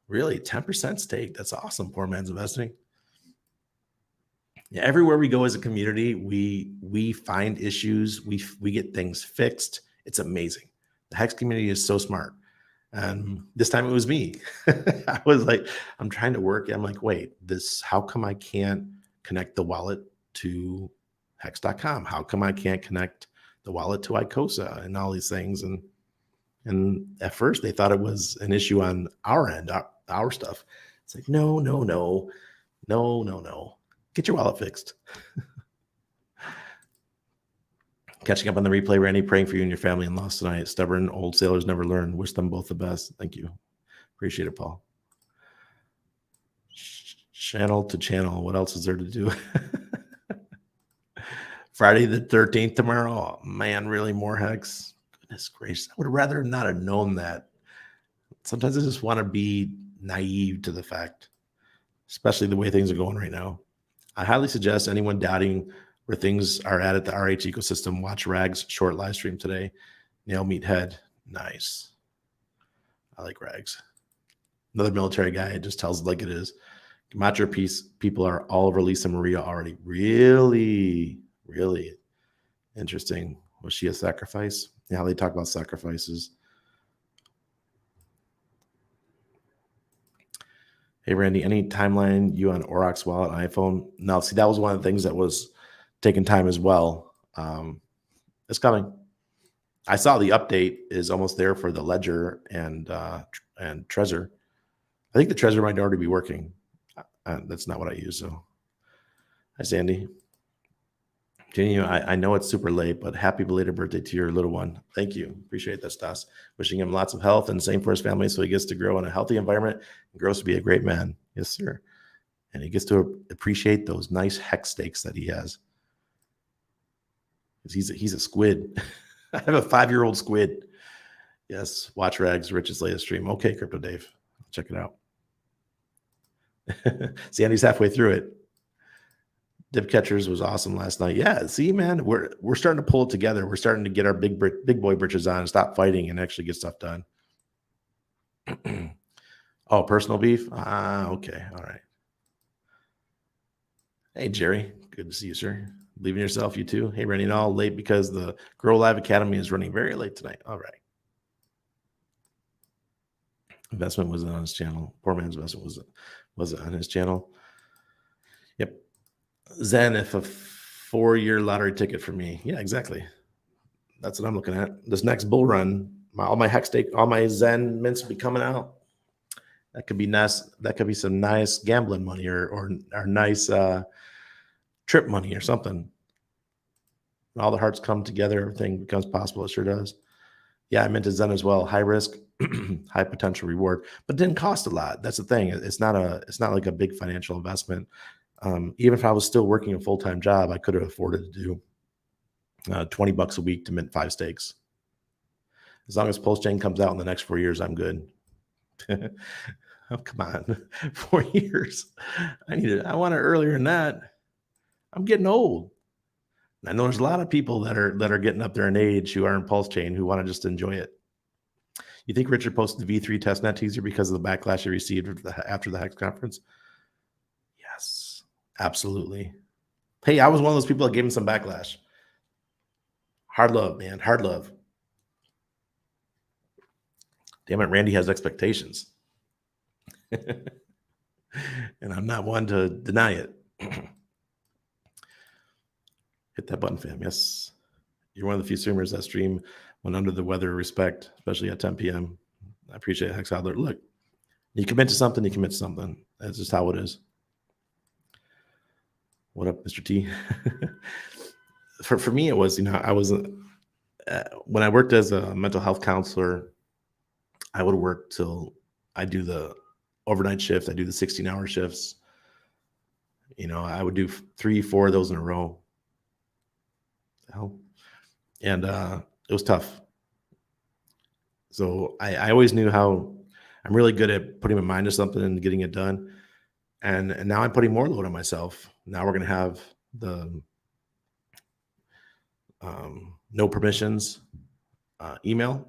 Really, 10% stake. That's awesome. Poor man's investing. Yeah, everywhere we go as a community, we find issues. We get things fixed. It's amazing. The Hex community is so smart. And this time it was me. I was like, I'm trying to work. I'm like, wait, how come I can't connect the wallet to Hex.com? How come I can't connect the wallet to Icosa and all these things? And at first they thought it was an issue on our end, our stuff. It's like, no. Get your wallet fixed. Catching up on the replay, Randy, praying for you and your family and loss tonight. Stubborn old sailors never learn. Wish them both the best. Thank you. Appreciate it, Paul. Channel to channel. What else is there to do? Friday the 13th tomorrow. Oh, man, really more Hex? Goodness gracious. I would rather not have known that. Sometimes I just want to be naive to the fact, especially the way things are going right now. I highly suggest anyone doubting where things are at the RH ecosystem, watch Rag's short live stream today. Nail meet head. Nice. I like Rags. Another military guy. It just tells it like it is. Gematra people are all over Lisa Maria already. Really, really interesting. Was she a sacrifice? Yeah, they talk about sacrifices. Hey, Randy, any timeline you on Aurochs wallet iPhone? No, see, that was one of the things that was taking time as well. It's coming. I saw the update is almost there for the Ledger and Trezor. I think the Trezor might already be working. That's not what I use. So, hi, Sandy. Jenny, I know it's super late, but happy belated birthday to your little one. Thank you. Appreciate that, Stas. Wishing him lots of health and same for his family so he gets to grow in a healthy environment and grows to be a great man. Yes, sir. And he gets to appreciate those nice hex steaks that he has. He's a squid. I have a 5-year-old squid. Yes, watch Rags, Rich's latest stream. Okay, Crypto Dave. Check it out. Sandy's halfway through it. Dip Catchers was awesome last night. Yeah, see, man, we're starting to pull it together. We're starting to get our big boy britches on and stop fighting and actually get stuff done. Oh, personal beef? Okay. All right. Hey, Jerry. Good to see you, sir. Leaving yourself, you too. Hey, running all late because the Grow Live Academy is running very late tonight. All right. Investment wasn't on his channel. Poor man's investment wasn't on his channel. Yep. Zen, if a 4-year lottery ticket for me. Yeah, exactly. That's what I'm looking at. This next bull run, all my hex stake, all my Zen mints will be coming out. That could be nice. That could be some nice gambling money or nice trip money or something. When all the hearts come together, everything becomes possible. It sure does. Yeah, I minted Zen as well. High risk, high potential reward, but it didn't cost a lot. That's the thing. It's not like a big financial investment. Even if I was still working a full-time job, I could have afforded to do $20 a week to mint 5 stakes. As long as PulseChain comes out in the next 4 years, I'm good. Oh, come on, 4 years. I want it earlier than that. I'm getting old. I know there's a lot of people that are getting up there in age who are in PulseChain who want to just enjoy it. You think Richard posted the V3 testnet teaser because of the backlash he received after the Hex conference? Yes, absolutely. Hey, I was one of those people that gave him some backlash. Hard love, man. Hard love. Damn it, Randy has expectations. And I'm not one to deny it. Hit that button, fam. Yes. You're one of the few streamers that stream when under the weather. Respect, especially at 10 p.m. I appreciate it, Hex Adler. Look, you commit to something, you commit to something. That's just how it is. What up, Mr. T? For me, it was, I was, when I worked as a mental health counselor, I would work till I do the overnight shift. I do the 16-hour shifts. I would do 3-4 of those in a row. And it was tough. So I always knew how I'm really good at putting my mind to something and getting it done. And now I'm putting more load on myself. Now we're going to have the no permissions email.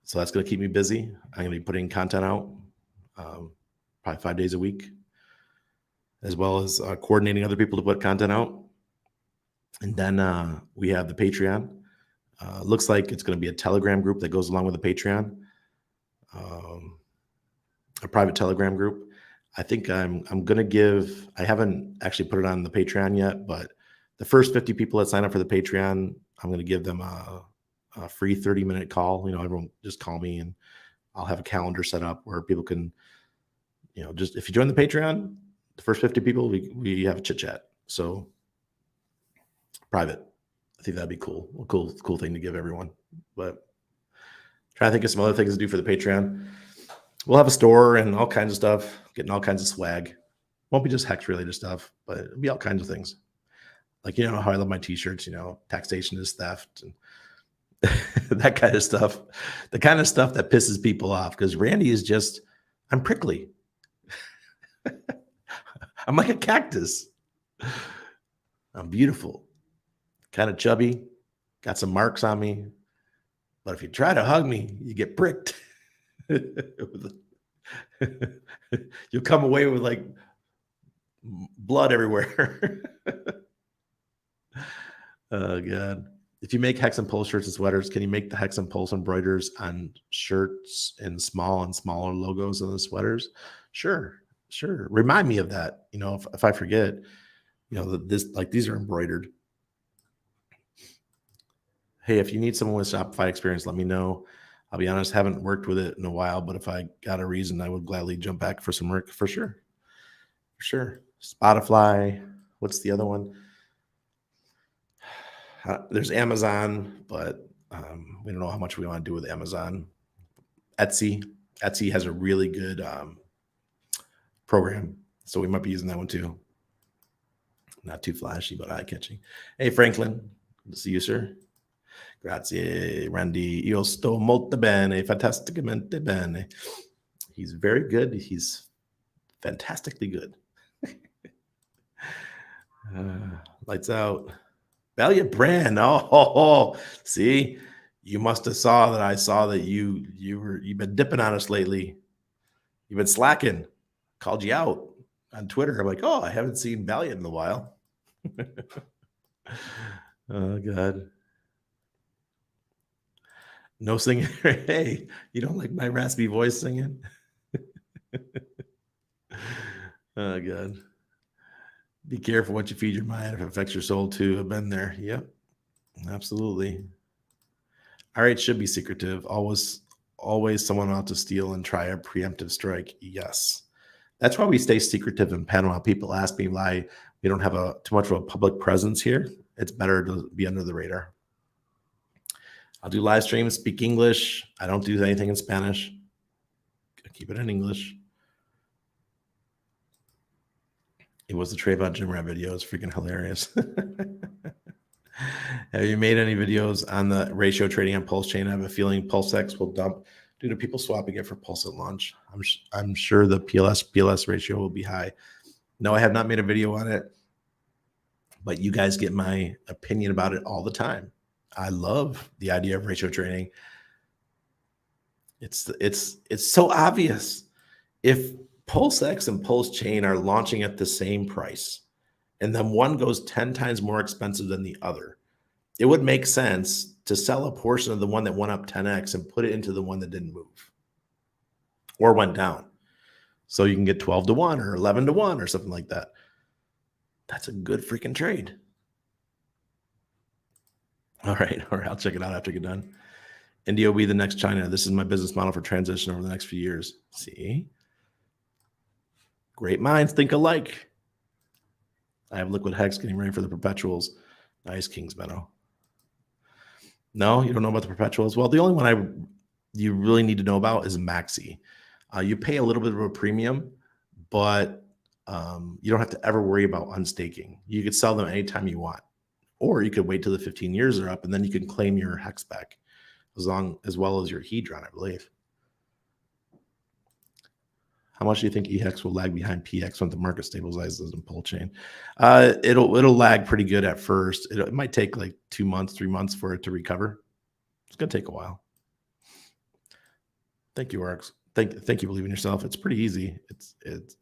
So that's going to keep me busy. I'm going to be putting content out probably 5 days a week, as well as coordinating other people to put content out. And then we have the Patreon. Looks like it's going to be a Telegram group that goes along with the Patreon, a private Telegram group. I think I'm going to give, I haven't actually put it on the Patreon yet, but the first 50 people that sign up for the Patreon, I'm going to give them a free 30-minute call. Everyone just call me and I'll have a calendar set up where people can, just if you join the Patreon, the first 50 people, we have a chit chat. So private. I think that'd be cool. A cool thing to give everyone. But trying to think of some other things to do for the Patreon. We'll have a store and all kinds of stuff, getting all kinds of swag. Won't be just Hex related stuff, but it'll be all kinds of things. Like, how I love my t-shirts, taxation is theft and that kind of stuff. The kind of stuff that pisses people off because Randy is just, I'm prickly. I'm like a cactus. I'm beautiful. Kind of chubby, got some marks on me. But if you try to hug me, you get pricked. You'll come away with like blood everywhere. Oh, God. If you make Hex and Pulse shirts and sweaters, can you make the Hex and Pulse embroiders on shirts in small and smaller logos on the sweaters? Sure. Remind me of that. If I forget, these are embroidered. Hey, if you need someone with Shopify experience, let me know. I'll be honest, haven't worked with it in a while, but if I got a reason, I would gladly jump back for some work for sure. for sure. Spotify. What's the other one? There's Amazon, but we don't know how much we want to do with Amazon. Etsy. Etsy has a really good program, so we might be using that one too. Not too flashy, but eye-catching. Hey, Franklin. Good to see you, sir. Grazie, Randy. Io sto molto bene, fantasticamente bene. He's very good. He's fantastically good. Lights out. Valiant brand. Oh, see, you must have saw that. I saw that you've been dipping on us lately. You've been slacking. Called you out on Twitter. I'm like, oh, I haven't seen Valiant in a while. Oh God. No singing. Hey, you don't like my raspy voice singing? Oh God. Be careful what you feed your mind if it affects your soul too. I've been there. Yep. Absolutely. RH should be secretive. Always someone out to steal and try a preemptive strike. Yes. That's why we stay secretive in Panama. People ask me why we don't have too much of a public presence here. It's better to be under the radar. I'll do live streams, speak English. I don't do anything in Spanish. Keep it in English. It was the Trayvon Jim Rat video. It's freaking hilarious. Have you made any videos on the ratio trading on PulseChain? I have a feeling PulseX will dump due to people swapping it for Pulse at launch. I'm sure the PLS ratio will be high. No, I have not made a video on it, but you guys get my opinion about it all the time. I love the idea of ratio trading. It's so obvious. If PulseX and PulseChain are launching at the same price, and then one goes 10 times more expensive than the other, it would make sense to sell a portion of the one that went up 10x and put it into the one that didn't move or went down. So you can get 12 to 1 or 11 to 1 or something like that. That's a good freaking trade. All right, I'll check it out after I get done. India will be the next China. This is my business model for transition over the next few years. See? Great minds think alike. I have liquid hex getting ready for the perpetuals. Nice, Kings Benno. No, you don't know about the perpetuals? Well, the only one you really need to know about is Maxi. You pay a little bit of a premium, but you don't have to ever worry about unstaking. You could sell them anytime you want, or you could wait till the 15 years are up, and then you can claim your hex back, as well as your hedron, I believe. How much do you think EHEX will lag behind PX when the market stabilizes in PulseChain? It'll lag pretty good at first. It might take like 2 months, 3 months for it to recover. It's gonna take a while. Thank you, Arx. Thank you, believe in yourself. It's pretty easy. It's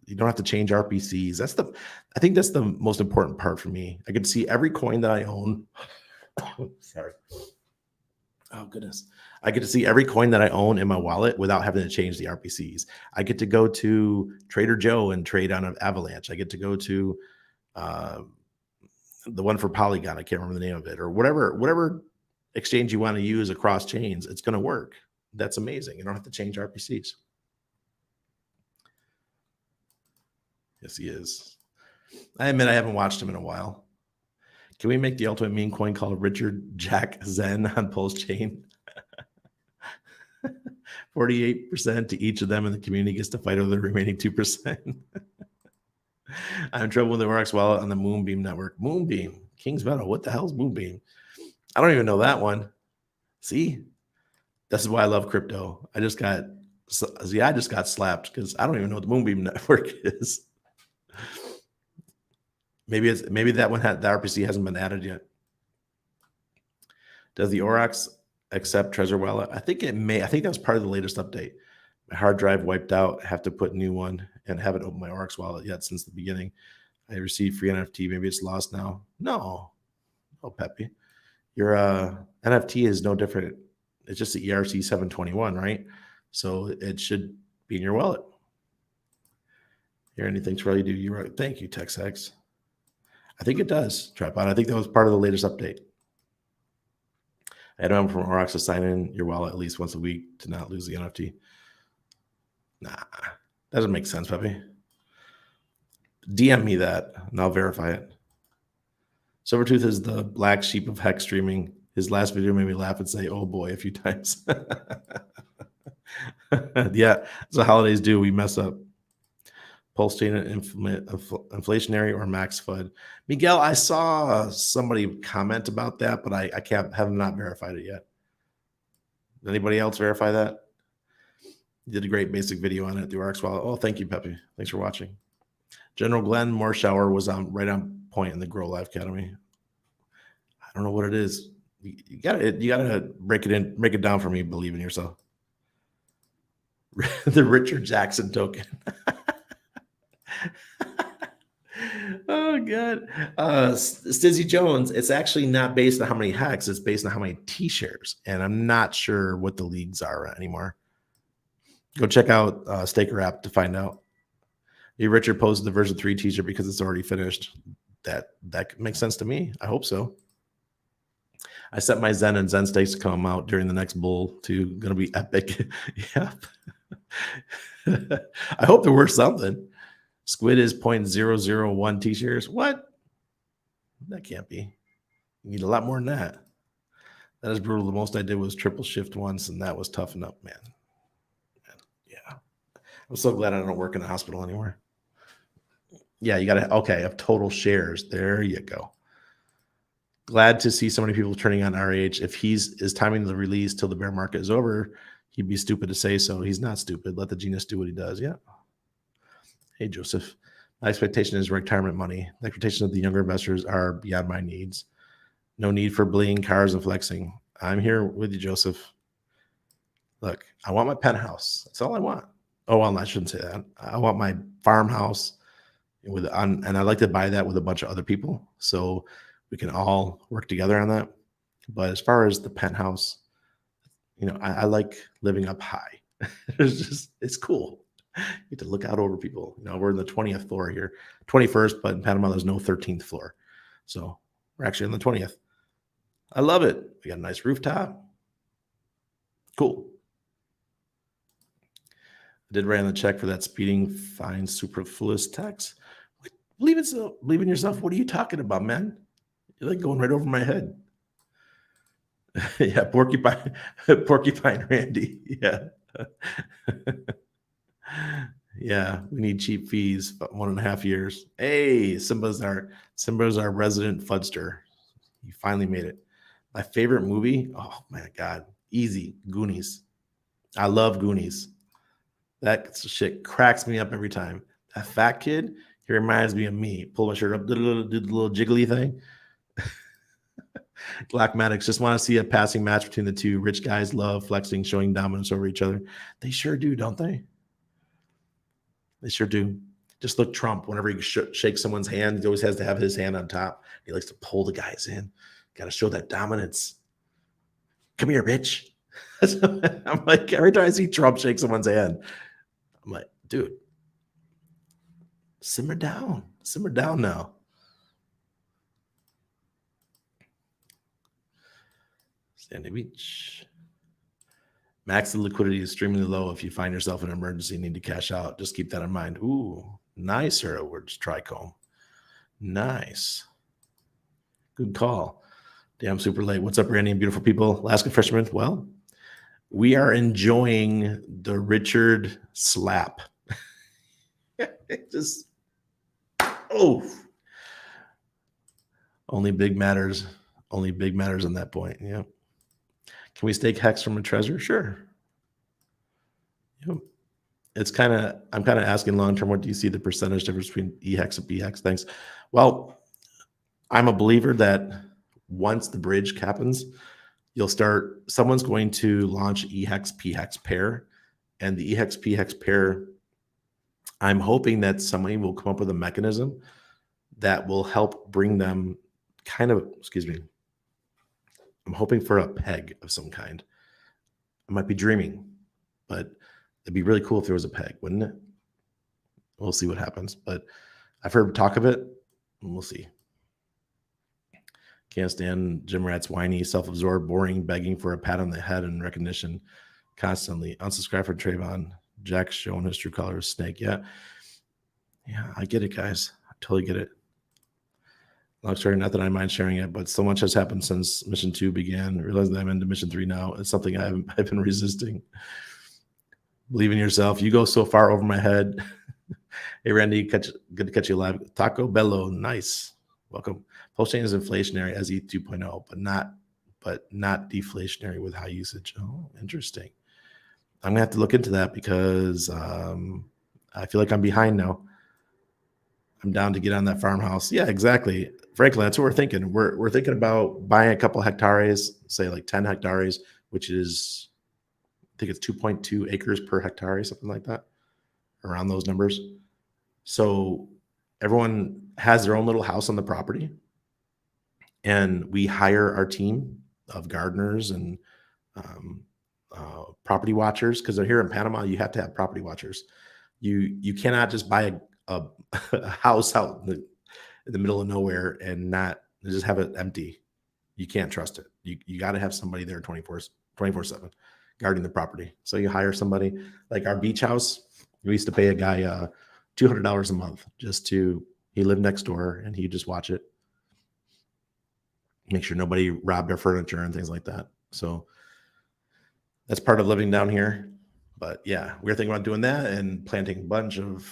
you don't have to change RPCs. I think that's the most important part for me. I get to see every coin that I own. Sorry. Oh goodness. I get to see every coin that I own in my wallet without having to change the RPCs. I get to go to Trader Joe and trade on an Avalanche. I get to go to the one for Polygon. I can't remember the name of it, or whatever exchange you want to use across chains. It's going to work. That's amazing. You don't have to change RPCs. Yes, he is. I admit I haven't watched him in a while. Can we make the ultimate meme coin called Richard Jack Zen on PulseChain? 48% to each of them, and the community gets to fight over the remaining 2%. I'm in trouble with the Rox wallet on the Moonbeam network. Moonbeam, King's Meadow. What the hell is Moonbeam? I don't even know that one. See, this is why I love crypto. I just got slapped because I don't even know what the Moonbeam network is. Maybe that one the RPC hasn't been added yet. Does the Aurochs accept Trezor Wallet? I think it may. I think that was part of the latest update. My hard drive wiped out. I have to put a new one, and haven't opened my Aurochs wallet yet since the beginning. I received free NFT. Maybe it's lost now. No, Peppy. Your NFT is no different. It's just the ERC 721, right? So it should be in your wallet. Here, anything to really do. You're right. Thank you, TexX. I think it does, Tripod. I think that was part of the latest update. I had one from Aurochs to sign in your wallet at least once a week to not lose the NFT. Nah, doesn't make sense, Peppy. DM me that and I'll verify it. Silvertooth is the black sheep of Hex streaming. His last video made me laugh and say, "Oh boy," a few times. Yeah, as the holidays do, we mess up. PulseChain inflationary or max FUD. Miguel, I saw somebody comment about that, but I have not verified it yet. Anybody else verify that? You did a great basic video on it through ArcSwallow. Oh, thank you, Pepe. Thanks for watching. General Glenn Morshower was right on point in the Grow Life Academy. I don't know what it is. You gotta break it down for me. Believe in yourself. The Richard Jackson token. Oh god. Stizzy Jones, it's actually not based on how many Hex, it's based on how many T-shares, and I'm not sure what the leagues are anymore. Go check out Staker app to find out. Richard posted the version 3 T-shirt because it's already finished. That makes sense to me. I hope so. I set my Zen and Zen stakes to come out during the next bull too. Gonna be epic. Yeah. I hope they're worth something. Squid is 0.001 T-shares. What? That can't be. You need a lot more than that. That is brutal. The most I did was triple shift once, and that was tough enough, man. Yeah. I'm so glad I don't work in a hospital anymore. Yeah, you got to, okay, of total shares. There you go. Glad to see so many people turning on RH. If is timing the release till the bear market is over, he'd be stupid to say so. He's not stupid. Let the genius do what he does. Yeah. Hey, Joseph. My expectation is retirement money. The expectations of the younger investors are beyond my needs. No need for bling, cars, and flexing. I'm here with you, Joseph. Look, I want my penthouse. That's all I want. Oh, well, I shouldn't say that. I want my farmhouse and I like to buy that with a bunch of other people so we can all work together on that. But as far as the penthouse, I like living up high. It's cool. You get to look out over people. We're in the 20th floor here, 21st, but in Panama there's no 13th floor, so we're actually on the 20th. I love it. We got a nice rooftop. Cool. I did write on the check for that speeding fine superfluous tax. Believe in yourself. What are you talking about, man? You're like going right over my head. Yeah, porcupine Randy. Yeah. Yeah, we need cheap fees, but 1.5 years. Hey, Simba's our resident fudster. You finally made it. My favorite movie, oh my god, easy, Goonies. I love Goonies. That shit cracks me up every time. That fat kid, he reminds me of me. Pull my shirt up, do the little jiggly thing. Blackmatics just want to see a passing match between the two. Rich guys love flexing, showing dominance over each other. They sure do, don't they? They sure do. Just look Trump. Whenever he shakes someone's hand, he always has to have his hand on top. He likes to pull the guys in. Got to show that dominance. Come here, bitch. I'm like, every time I see Trump shake someone's hand, I'm like, dude, simmer down. Simmer down now. Sandy Beach. Max liquidity is extremely low. If you find yourself in an emergency and need to cash out, just keep that in mind. Ooh, nice, Sir Edwards Tricomb. Nice. Good call. Damn, super late. What's up, Randy and beautiful people? Alaska fishermen. Well, we are enjoying the Richard slap. Just, oh. Only big matters on that point. Yeah. Can we stake Hex from a treasure? Sure. Yep. I'm kind of asking long term, what do you see the percentage difference between EHEX and BHEX? Thanks. Well, I'm a believer that once the bridge happens, someone's going to launch EHEX PHEX pair, and the EHEX PHEX pair, I'm hoping that somebody will come up with a mechanism that will help bring them I'm hoping for a peg of some kind. I might be dreaming, but it'd be really cool if there was a peg, wouldn't it? We'll see what happens, but I've heard talk of it, and we'll see. Can't stand Jim Rat's whiny, self-absorbed, boring, begging for a pat on the head and recognition constantly. Unsubscribe for Trayvon. Jack's showing his true colors. Snake, yeah. Yeah, I get it, guys. I totally get it. Long story, not that I mind sharing it, but so much has happened since Mission 2 began. Realizing that I'm into Mission 3 now, it's something I've been resisting. Believe in yourself. You go so far over my head. Hey, Randy, good to catch you live. Taco Bello, nice. Welcome. PulseChain is inflationary as ETH 2.0, but not deflationary with high usage. Oh, interesting. I'm gonna have to look into that because I feel like I'm behind now. I'm down to get on that farmhouse. Yeah, exactly. Franklin, that's what we're thinking. We're thinking about buying a couple hectares, say like 10 hectares, which is I think it's 2.2 acres per hectare, something like that, around those numbers. So everyone has their own little house on the property, and we hire our team of gardeners and property watchers, because they're here in Panama. You have to have property watchers. You cannot just buy a house out in the middle of nowhere and not just have it empty. You can't trust it. You got to have somebody there 24/7 guarding the property. So you hire somebody. Like our beach house, we used to pay a guy $200 a month he lived next door, and he'd just watch it, make sure nobody robbed our furniture and things like that. So that's part of living down here. But yeah, we're thinking about doing that and planting a bunch of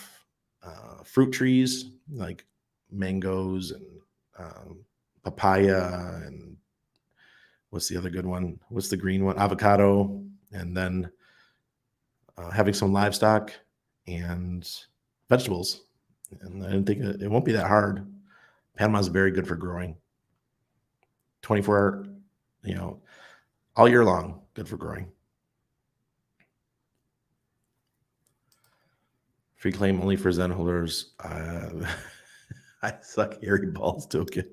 fruit trees like mangoes and papaya, and what's the other good one? What's the green one? Avocado, and then having some livestock and vegetables. And I didn't think it won't be that hard. Panama's very good for growing. 24, all year long, good for growing. Free claim only for Zen holders. I suck hairy balls token.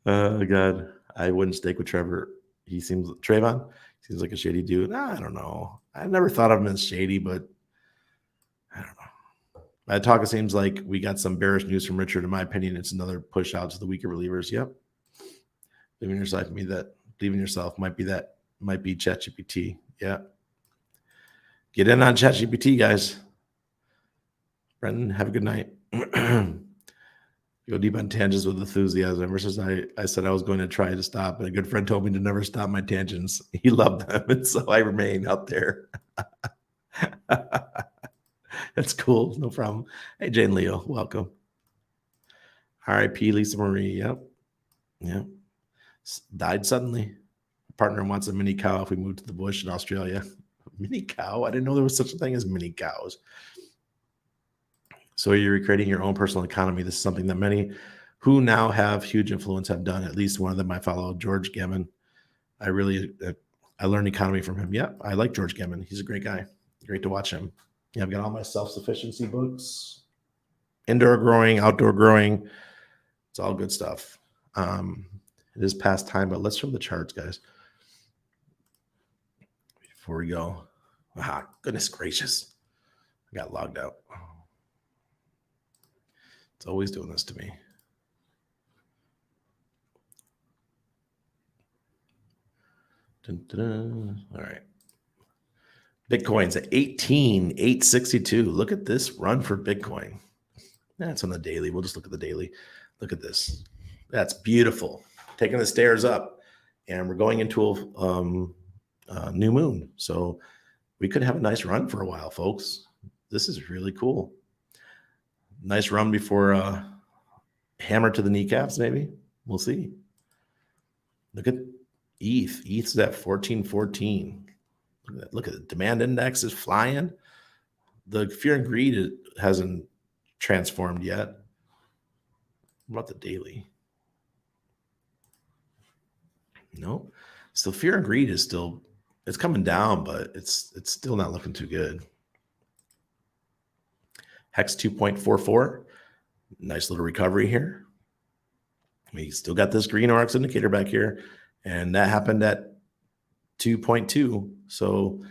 Oh God, I wouldn't stake with Trevor. Trayvon seems like a shady dude. I don't know. I never thought of him as shady, but I don't know. By talk, it seems like we got some bearish news from Richard. In my opinion, it's another push out to the weaker relievers. Yep. Believe in yourself. Believe in yourself might be ChatGPT. Yeah. Get in on ChatGPT, guys. Brendan, have a good night. Go deep on tangents with enthusiasm. Ever since I said I was going to try to stop, and a good friend told me to never stop my tangents. He loved them, and so I remain out there. That's cool. No problem. Hey, Jane Leo, welcome. R.I.P. Lisa Marie. Yep. Died suddenly. Partner wants a mini cow if we move to the bush in Australia. Mini cow? I didn't know there was such a thing as mini cows. So you're creating your own personal economy. This is something that many who now have huge influence have done. At least one of them I follow, George Gammon. I learned economy from him. Yeah, I like George Gammon. He's a great guy. Great to watch him. Yeah, I've got all my self-sufficiency books. Indoor growing, outdoor growing. It's all good stuff. It is past time, but let's show the charts, guys. Before we go. Goodness gracious. I got logged out. It's always doing this to me. Dun, dun, dun. All right. Bitcoin's at 18,862. Look at this run for Bitcoin. That's on the daily. We'll just look at the daily. Look at this. That's beautiful. Taking the stairs up, and we're going into a new moon. So we could have a nice run for a while, folks. This is really cool. Nice run before hammer to the kneecaps, maybe. We'll see. Look at ETH. ETH's at 1414. Look at the demand index is flying. The fear and greed hasn't transformed yet. What about the daily? No. So fear and greed is still, it's coming down, but it's still not looking too good. Hex 2.44. Nice little recovery here. We still got this green RX indicator back here, and that happened at 2.2. So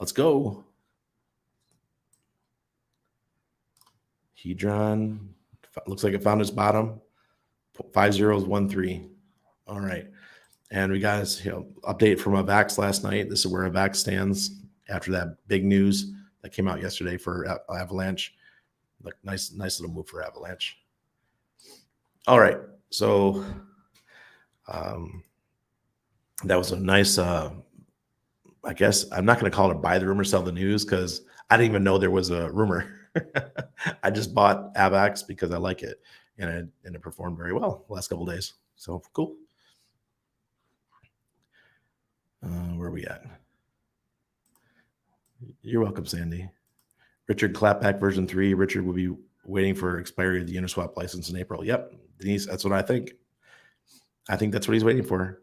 let's go. Hedron looks like it found its bottom. 5013. All right. And we got update from Avax last night. This is where Avax stands after that big news that came out yesterday for Avalanche. Like nice little move for Avalanche. All right, so that was a nice. I guess I'm not going to call it a buy the rumor, sell the news because I didn't even know there was a rumor. I just bought AVAX because I like it, and it performed very well the last couple of days. So cool. Where are we at? You're welcome, Sandy. Richard, clapback version 3. Richard will be waiting for expiry of the Uniswap license in April. Yep, Denise, that's what I think. I think that's what he's waiting for.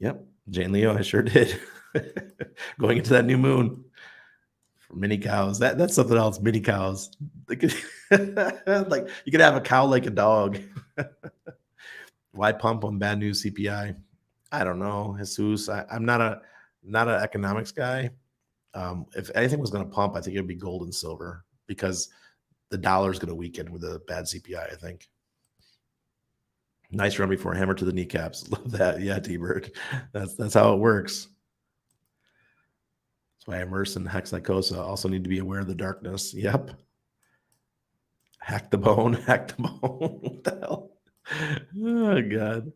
Yep, Jane Leo, I sure did. Going into that new moon. For mini cows. That's something else. Mini cows. Like you could have a cow like a dog. Why pump on bad news CPI? I don't know, Jesus. I'm not an economics guy. If anything was going to pump, I think it would be gold and silver because the dollar is going to weaken with a bad CPI. I think. Nice run before hammer to the kneecaps. Love that. Yeah, T-Bird. That's how it works. That's why Immerse and Hexacosa also need to be aware of the darkness. Yep. Hack the bone. Hack the bone. What the hell? Oh, God.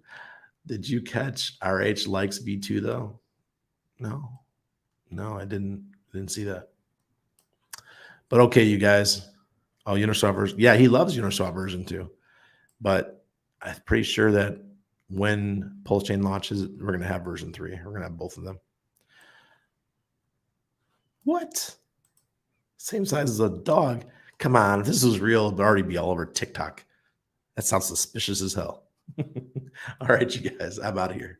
Did you catch RH likes V2, though? No. No, I didn't see that. But okay, you guys. Oh, Uniswap version. Yeah, he loves Uniswap version 2. But I'm pretty sure that when PulseChain launches, we're going to have version 3. We're going to have both of them. What? Same size as a dog? Come on, if this was real, it'd already be all over TikTok. That sounds suspicious as hell. All right, you guys, I'm out of here.